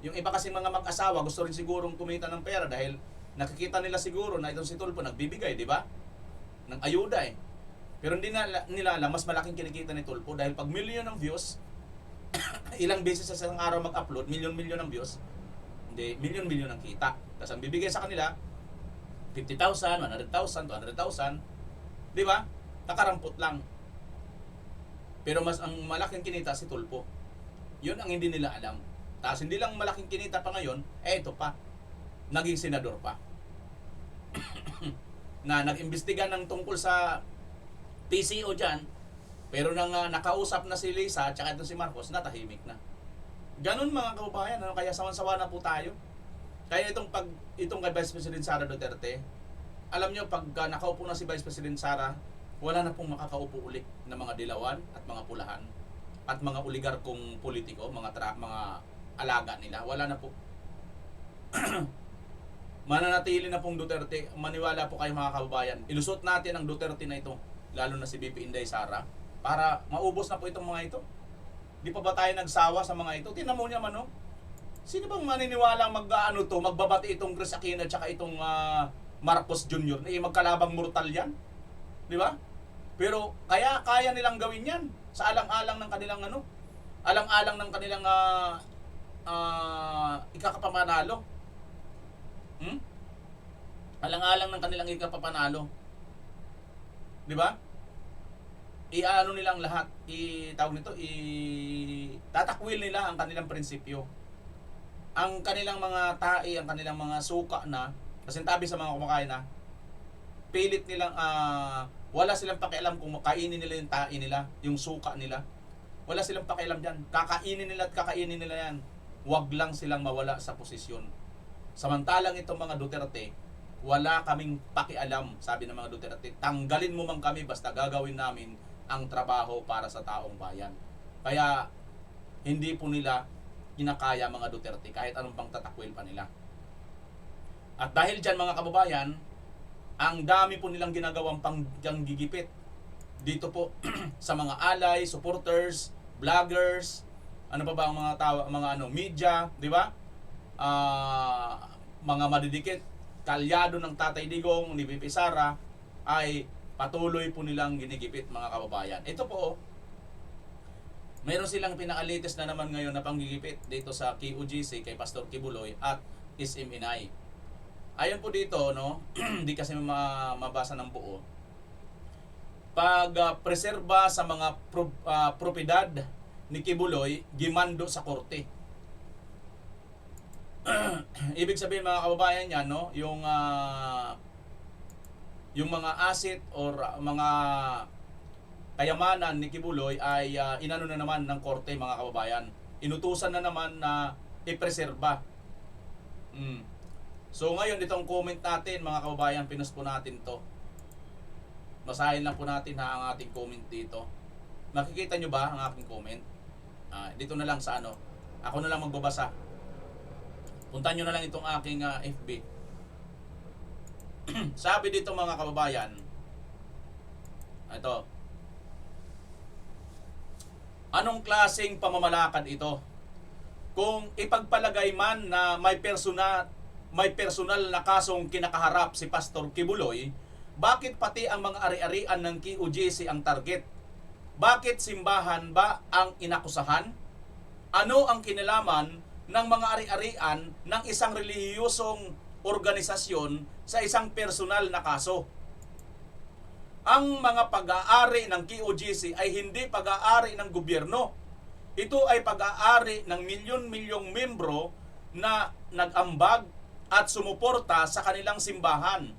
yung iba kasi mga mag-asawa gusto rin sigurong kumita ng pera dahil nakikita nila siguro na itong si Tulfo nagbibigay, di ba? Ng ayuda . Pero hindi nila alam, mas malaking kinikita ni Tulfo dahil pag milyon ng views, ilang beses sa isang araw mag-upload, milyon-milyon ng views, hindi, milyon-milyon ang kita. Tapos ang bibigay sa kanila, 50,000, 100,000, 200,000, di ba? Nakarampot lang. Pero mas ang malaking kinita si Tulfo. Yun ang hindi nila alam. Tapos hindi lang malaking kinita pa ngayon, ito pa, naging senador pa. Na nag-imbestiga ng tungkol sa PCO dyan, pero nang nakausap na si Lisa at saka ito si Marcos, natahimik na. Ganun mga kababayan, kaya sawan-sawa na po tayo. Kaya itong kay Vice President Sara Duterte, alam nyo, pag nakaupo na si Vice President Sara, wala na pong makakaupo ulit na mga dilawan at mga pulahan at mga oligarkong politiko, mga alaga nila. Wala na po. mananatili na pong Duterte. Maniwala po kayo mga kababayan. Ilusot natin ang Duterte na ito, lalo na si BP Inday Sara, para maubos na po itong mga ito. Di pa ba tayo nagsawa sa mga ito? Tingnan mo niya man, no? Sino bang maniniwala magbabati itong Chris Aquino at saka itong Marcos Jr. Magkalabang mortal yan? Di ba? Pero kaya nilang gawin yan sa alang-alang ng kanilang alang-alang ng kanilang ikakapamanalo. Alang-alang ng kanilang ikapapanalo. Di ba? Iano nilang lahat, tatakwil nila ang kanilang prinsipyo. Ang kanilang mga tae, ang kanilang mga suka na, kasi tabi sa mga kumakain na, pilit nilang, wala silang pakialam kung kainin nila yung tae nila, yung suka nila. Wala silang pakialam dyan. Kakainin nila at kakainin nila yan. Huwag lang silang mawala sa posisyon. Samantalang itong mga Duterte, wala kaming pakialam, sabi ng mga Duterte. Tanggalin mo man kami basta gagawin namin ang trabaho para sa taong bayan. Kaya hindi po nila kinakaya mga Duterte kahit anong pang tatakwil pa nila. At dahil dyan mga kababayan, ang dami po nilang ginagawang panggigipit dito po sa mga alay, supporters, vloggers, ano pa ba ang mga media, di ba? Mga madidikit, kalyado ng Tatay Digong, ni BP Sara, ay patuloy po nilang ginigipit mga kababayan. Ito po, meron silang pinaka-latest na naman ngayon na panggigipit dito sa KOGC kay Pastor Kibuloy at SMNI. Ayon po dito, no, hindi kasi mabasa ng buo. Preserba sa mga propiedad ni Kibuloy, gimando sa korte. Ibig sabihin mga kababayan yan, no, yung mga asset or mga kayamanan ni Kibuloy ay inano na naman ng korte mga kababayan. Inutusan na naman na ipreserba. So ngayon itong comment natin mga kababayan, pinost po natin to. Basahin lang po natin ang ating comment dito. Makikita nyo ba ang aking comment? Dito na lang sa ako na lang magbabasa. Puntahan nyo na lang itong aking FB. Sabi dito mga kababayan, ito, anong klaseng pamamalakad ito? Kung ipagpalagay man na may personal na kasong kinakaharap si Pastor Kibuloy, bakit pati ang mga ari-arian ng KOGC ang target? Bakit simbahan ba ang inakusahan? Ano ang kinalaman ng mga ari-arian ng isang relihiyosong organisasyon sa isang personal na kaso? Ang mga pag-aari ng KOGC ay hindi pag-aari ng gobyerno. Ito ay pag-aari ng milyon-milyong membro na nag-ambag at sumuporta sa kanilang simbahan.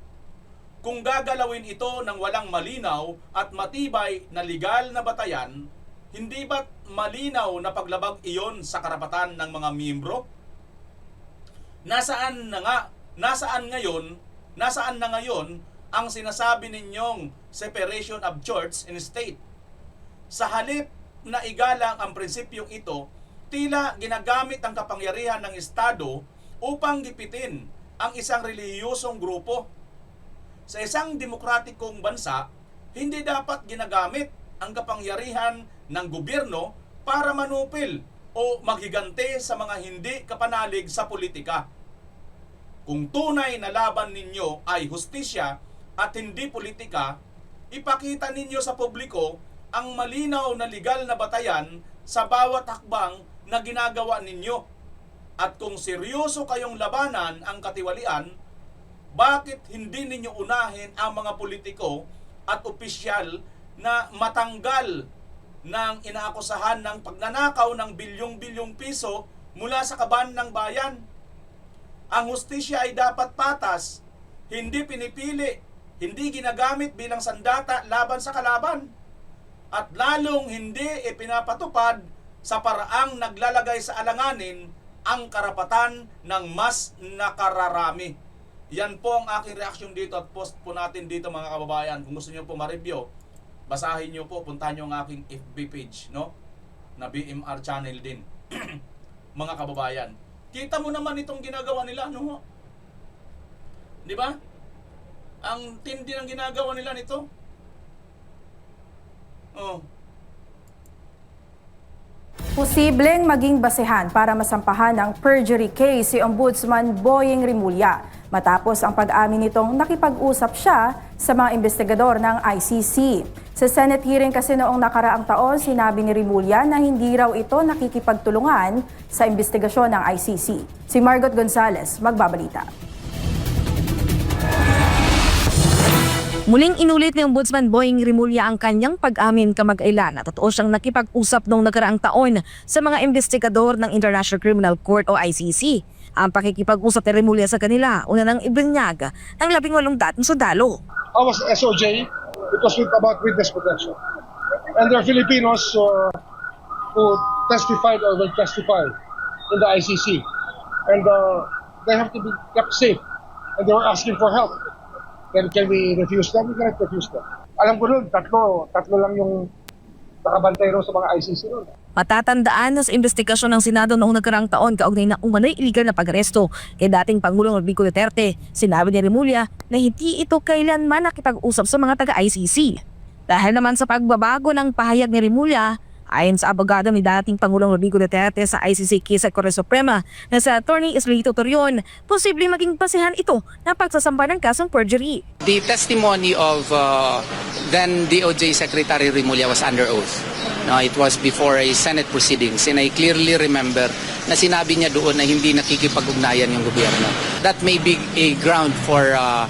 Kung gagalawin ito ng walang malinaw at matibay na legal na batayan, hindi ba't malinaw na paglabag iyon sa karapatan ng mga miyembro? Nasaan na ngayon ang sinasabi ninyong separation of church and state? Sa halip na igalang ang prinsipyong ito, tila ginagamit ang kapangyarihan ng Estado upang gipitin ang isang relihiyosong grupo. Sa isang demokratikong bansa, hindi dapat ginagamit ang kapangyarihan ng gobyerno para manupil o maghigante sa mga hindi kapanalig sa politika. Kung tunay na laban ninyo ay hustisya at hindi politika, ipakita ninyo sa publiko ang malinaw na legal na batayan sa bawat hakbang na ginagawa ninyo. At kung seryoso kayong labanan ang katiwalian, bakit hindi ninyo unahin ang mga politiko at opisyal na matanggal ng inaakusahan ng pagnanakaw ng bilyong-bilyong piso mula sa kaban ng bayan? Ang hustisya ay dapat patas, hindi pinipili, hindi ginagamit bilang sandata laban sa kalaban, at lalong hindi ipinapatupad sa paraang naglalagay sa alanganin ang karapatan ng mas nakararami. Yan po ang aking reaksyon dito at post po natin dito mga kababayan. Kung gusto niyo po ma-review, basahin niyo po, puntahan niyo ang aking FB page, no? Na BMR channel din. Mga kababayan, Kita mo naman itong ginagawa nila, ano ho? Di ba? Ang tindi ng ginagawa nila nito. Oh. Posibleng maging basehan para masampahan ng perjury case si Ombudsman Boying Rimulya matapos ang pag-amin nitong nakipag-usap siya sa mga investigador ng ICC. Sa Senate hearing kasi noong nakaraang taon, sinabi ni Rimulya na hindi raw ito nakikipagtulungan sa investigasyon ng ICC. Si Margot Gonzales, magbabalita. Muling inulit ni Ombudsman Boying Rimulya ang kanyang pag-amin kamag-ailan na totoo siyang nakipag-usap noong nakaraang taon sa mga investigador ng International Criminal Court o ICC. Ang pakikipag-usap ni Rimulya sa kanila, una nang ibinyag ang 18 dating sundalo. I was SOJ. It was about witness protection. And there are Filipinos who testified or will testify in the ICC. And they have to be kept safe. And they were asking for help. Then can we refuse them? We cannot refuse them. Alam ko nun, tatlo lang yung nakabantay ron sa mga ICC ron. Matatandaan na sa investigasyon ng Senado noong nagkaraang taon kaugnay na umano'y iligal na pag-aresto kay dating Pangulong Rodrigo Duterte, sinabi ni Rimulya na hindi ito kailanman nakipag-usap sa mga taga-ICC. Dahil naman sa pagbabago ng pahayag ni Rimulya, ayon sa abogado ni dating Pangulong Rodrigo Duterte sa ICC case sa Korte Suprema na sa Attorney Islito Torion, posibleng maging basehan ito ng pagsasampa ng kasong perjury. The testimony of then DOJ Secretary Rimulya was under oath. No, it was before a Senate proceedings and I clearly remember na sinabi niya doon na hindi nakikipag-ugnayan yung gobyerno. That may be a ground for a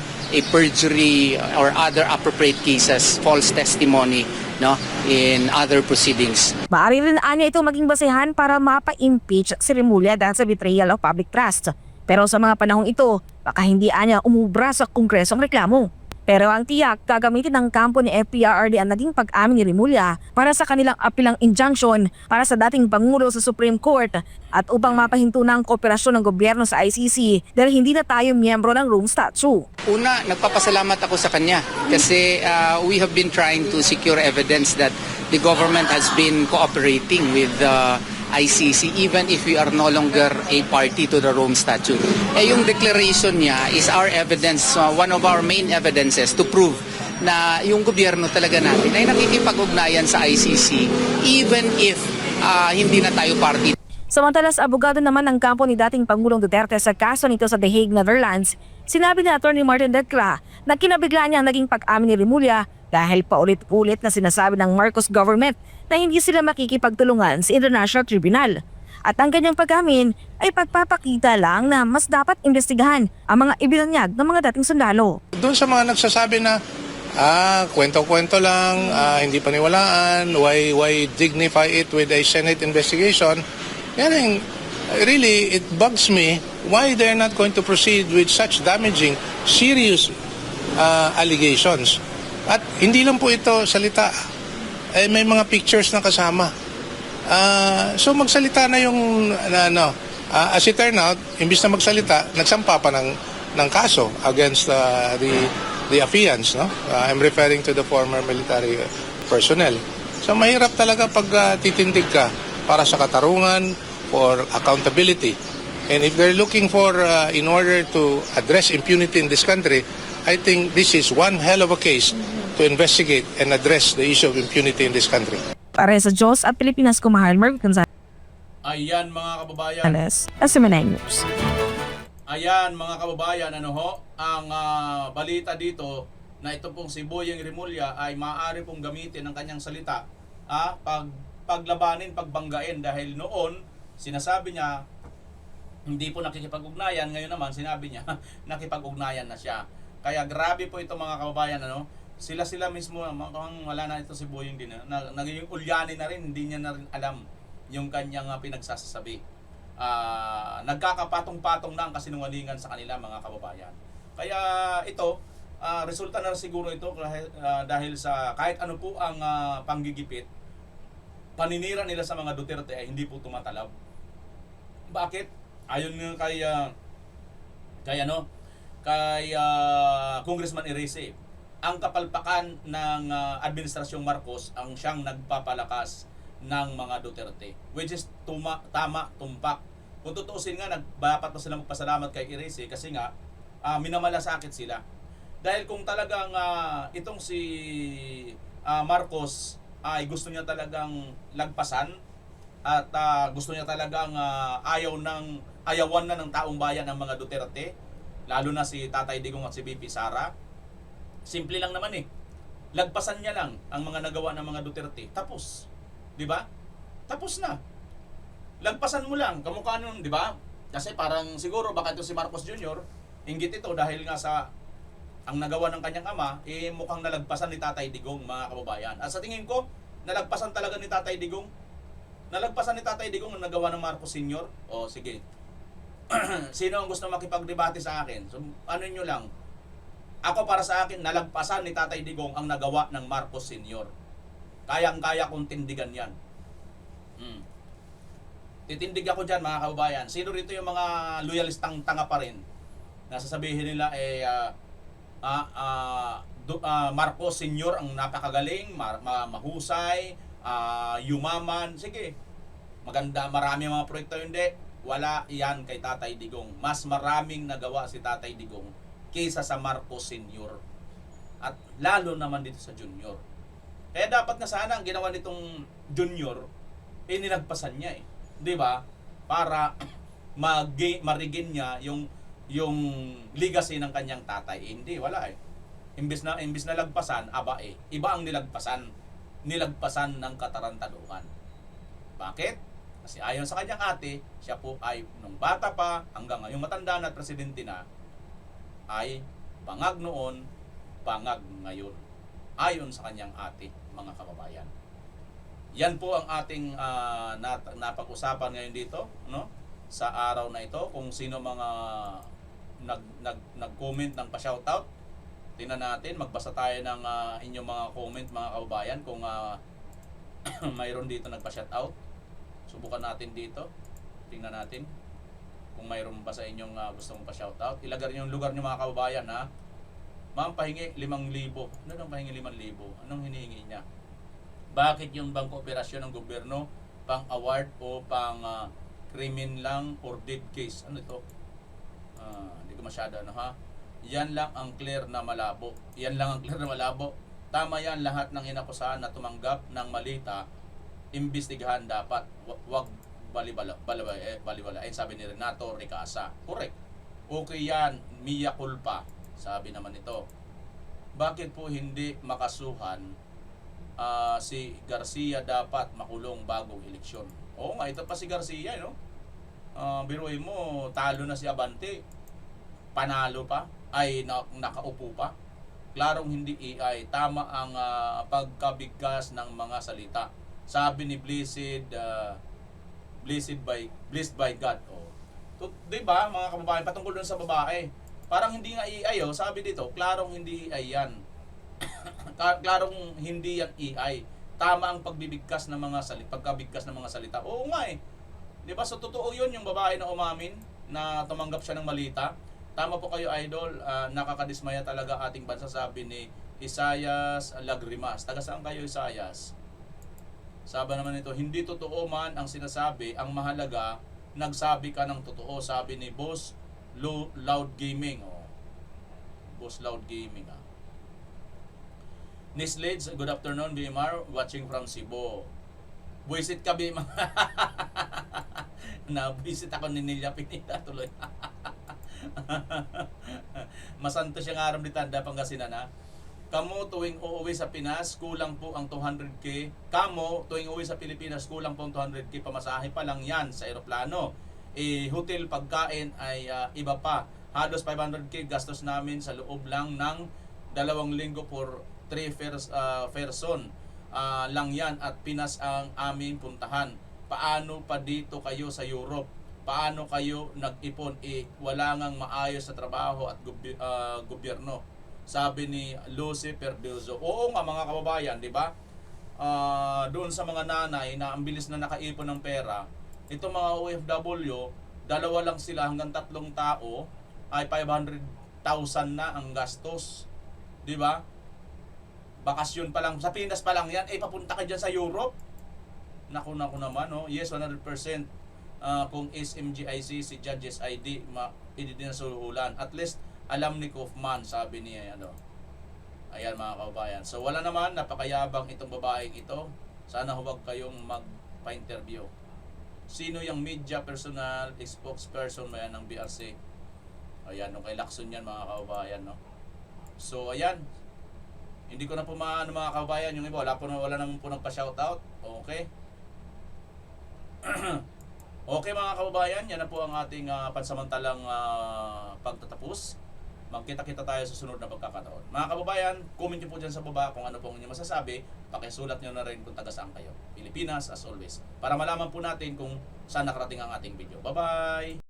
perjury or other appropriate cases, false testimony, no, in other proceedings. Maaari rin anya ito maging basehan para mapa-impeach si Rimulya dahil sa betrayal of public trust. Pero sa mga panahong ito, baka hindi anya umubra sa Kongreso ang reklamo. Pero ang tiyak, gagamitin ng kampo ni FPRRD ang naging pag-amin ni Rimulya para sa kanilang apilang injunction para sa dating Pangulo sa Supreme Court at upang mapahinto na ang kooperasyon ng gobyerno sa ICC dahil hindi na tayo miyembro ng Rome Statute. Una, nagpapasalamat ako sa kanya kasi we have been trying to secure evidence that the government has been cooperating with the ICC even if we are no longer a party to the Rome Statute. Yung declaration niya is our evidence, one of our main evidences to prove na yung gobyerno talaga natin ay nakikipag-ugnayan sa ICC even if hindi na tayo party. Samantala sa abogado naman ng kampo ni dating Pangulong Duterte sa kaso nito sa The Hague, Netherlands, sinabi ni Attorney Martin Decla na kinabigla niya ang naging pag-amin ni Rimulya dahil paulit-ulit na sinasabi ng Marcos government na hindi sila makikipagtulungan sa International Tribunal. At ang kanyang pag-amin ay pagpapakita lang na mas dapat investigahan ang mga ibinunyag ng mga dating sundalo. Doon sa mga nagsasabi na kwento-kwento lang, hindi paniwalaan, why dignify it with a Senate investigation, yan really, it bugs me why they're not going to proceed with such damaging, serious allegations. At hindi lang po ito salita, may mga pictures na kasama. So magsalita na yung, as it turned out, imbis na magsalita, nagsampa pa ng kaso against the affiants. No? I'm referring to the former military personnel. So mahirap talaga pag titindig ka para sa katarungan, for accountability. And if they're looking for, in order to address impunity in this country, I think this is one hell of a case to investigate and address the issue of impunity in this country. Para sa Diyos at Pilipinas, kumahal Mark Gonzales. Ayan mga kababayan. SMNI News. Ayan mga kababayan, ang balita dito na ito pong si Boying Rimulya ay maaari pong gamitin ng kanyang salita paglabanin, pagbanggain dahil noon sinasabi niya hindi po nakikipag-ugnayan, ngayon naman sinabi niya nakipag-ugnayan na siya. Kaya grabe po ito mga kababayan, sila mismo, wala na ito si Boying din, naging ulyani na rin, hindi niya na rin alam yung kanyang pinagsasabi. Nagkakapatong-patong na ang kasinungalingan sa kanila mga kababayan. Kaya ito, resulta na siguro ito dahil sa kahit ano po ang panggigipit, paninira nila sa mga Duterte ay hindi po tumatalab. Bakit? Ayon nga kay Congressman Erese, ang kapalpakan ng Administrasyong Marcos ang siyang nagpapalakas ng mga Duterte, which is tama, tumpak. Kung tutuusin nga, dapat pa sila magpasalamat kay Erese kasi nga, minamalasakit sila. Dahil kung talagang itong si Marcos ay gusto niya talagang lagpasan at gusto niya talagang ayawan na ng taong bayan ng mga Duterte, lalo na si Tatay Digong at si BP Sara, simple lang naman lagpasan niya lang ang mga nagawa ng mga Duterte, tapos, di ba? Tapos na. Lagpasan mo lang, kamukha nun, di ba? Kasi parang siguro baka ito si Marcos Jr., inggit ito dahil nga sa ang nagawa ng kanyang ama, mukhang nalagpasan ni Tatay Digong, mga kababayan. At sa tingin ko, nalagpasan talaga ni Tatay Digong. Nalagpasan ni Tatay Digong ang nagawa ng Marcos Sr. O sige, sino ang gusto makipagdebate sa akin? So, ano nyo lang, ako para sa akin, nalagpasan ni Tatay Digong ang nagawa ng Marcos Sr. Kayang-kaya kong tindigan yan. Titindig ako dyan, mga kababayan. Sino rito yung mga loyalistang tanga pa rin? Nasasabihin nila Marcos Sr. ang napakagaling, mahusay, yumaman. Sige, maganda, marami mga proyekto, hindi. Wala yan kay Tatay Digong. Mas maraming nagawa si Tatay Digong kaysa sa Marcos Sr. At lalo naman dito sa Junior. Kaya dapat na sana ang ginawa nitong Junior, nilagpasan niya di ba? Para marigin niya yung legacy ng kanyang tatay. Hindi, wala Imbis na lagpasan, iba ang nilagpasan ng katarantaduhan. Bakit? Kasi ayon sa kanyang ate, siya po ay nung bata pa hanggang ngayong matanda na at presidente na, ay bangag noon, bangag ngayon. Ayon sa kanyang ate, mga kababayan. Yan po ang ating napag-usapan ngayon dito, no? Sa araw na ito, kung sino mga nag-comment ng pa-shoutout, tingnan natin, magbasa tayo ng inyong mga comment, mga kababayan, kung mayroon dito nagpa-shoutout. Subukan natin dito. Tingnan natin kung mayroon ba sa inyong gustong pa-shoutout. Ilagay niyo yung lugar niyo, mga kababayan, ha? Ma'am, pahingi 5,000. Ano nang pahingi 5,000? Anong hinihingi niya? Bakit yung bang kooperasyon ng gobyerno pang award o pang krimen lang or dead case? Ano ito? Hindi ko masyado ha. Yan lang ang clear na malabo. Yan lang ang clear na malabo. Tama yan, lahat ng inakusahan na tumanggap ng malita, imbestigahan dapat. Wag balibala. Ay sabi ni Renato Ricasa. Correct. Okay yan, mea culpa. Sabi naman ito. Bakit po hindi makasuhan si Garcia dapat makulong bagong eleksyon? Oo nga, ito pa si Garcia, no? Biruin mo, talo na si Abante, panalo pa, ay nakaupo pa. Klarong hindi AI, tama ang pagkabigkas ng mga salita. Sabi ni Blessed by God. Diba, mga kababayan, patungkol dun sa babae, parang hindi nga AI, sabi dito, klarong hindi AI yan. Klarong hindi yan AI. Tama ang pagbibigkas ng mga pagkabigkas ng mga salita. Oo nga Di ba? So totoo yun yung babae na umamin na tumanggap siya ng malita. Tama po kayo, idol. Nakakadismaya talaga ating bansa, sabi ni Isayas Lagrimas. Taga saan kayo, Isayas? Sabi naman ito, hindi totoo man ang sinasabi. Ang mahalaga, nagsabi ka ng totoo. Sabi ni Boss Loud Gaming. Boss Loud Gaming Nislades, good afternoon, BMR, watching from Cebu. Buisit ka, BMR. Na-visit ako ni Nelia Pinita tuloy. Masanto siya nga aram di Tanda, Pangasinan, ha? Kamo tuwing uuwi sa Pinas, kulang po ang 200k. Kamo tuwing uuwi sa Pilipinas, kulang po ang 200k. Pamasahe pa lang yan sa eroplano. Hotel, pagkain ay iba pa. Halos 500k gastos namin sa loob lang ng 2 linggo for 3 person lang yan, at Pinas ang aming puntahan. Paano pa dito kayo sa Europe? Paano kayo nag-ipon? Wala ngang maayos sa trabaho at gobyerno. Sabi ni Lucy Perbilzo. Oo nga, mga kababayan, di ba? Doon sa mga nanay na ang bilis na nakaipon ng pera, ito mga OFW, 2 lang sila hanggang 3 tao, ay 500,000 na ang gastos. Di ba? Bakasyon pa lang, sa Pinas pa lang yan, papunta ka dyan sa Europe. Naku naman, Yes, 100%. kung SMGIC, si Judges ID, hindi din nasuhulan. At least, alam ni Kaufman, sabi niya, ayan mga kababayan. So wala naman, napakayabang itong babaeng ito. Sana huwag kayong magpa-interview. Sino yung media personal, spokesperson mo yan ng BRC? Ayan, kay Lacson yan mga kababayan, no? So ayan, hindi ko na po mga kababayan, yung iba, wala naman po nagpa-shoutout. Okay? Okay mga kababayan, yan na po ang ating pansamantalang pagtatapos. Magkita-kita tayo sa sunod na pagkakataon. Mga kababayan, comment nyo po dyan sa baba kung ano po ang inyong masasabi. Pakisulat nyo na rin kung taga saan kayo. Pilipinas as always. Para malaman po natin kung saan nakarating ang ating video. Bye-bye!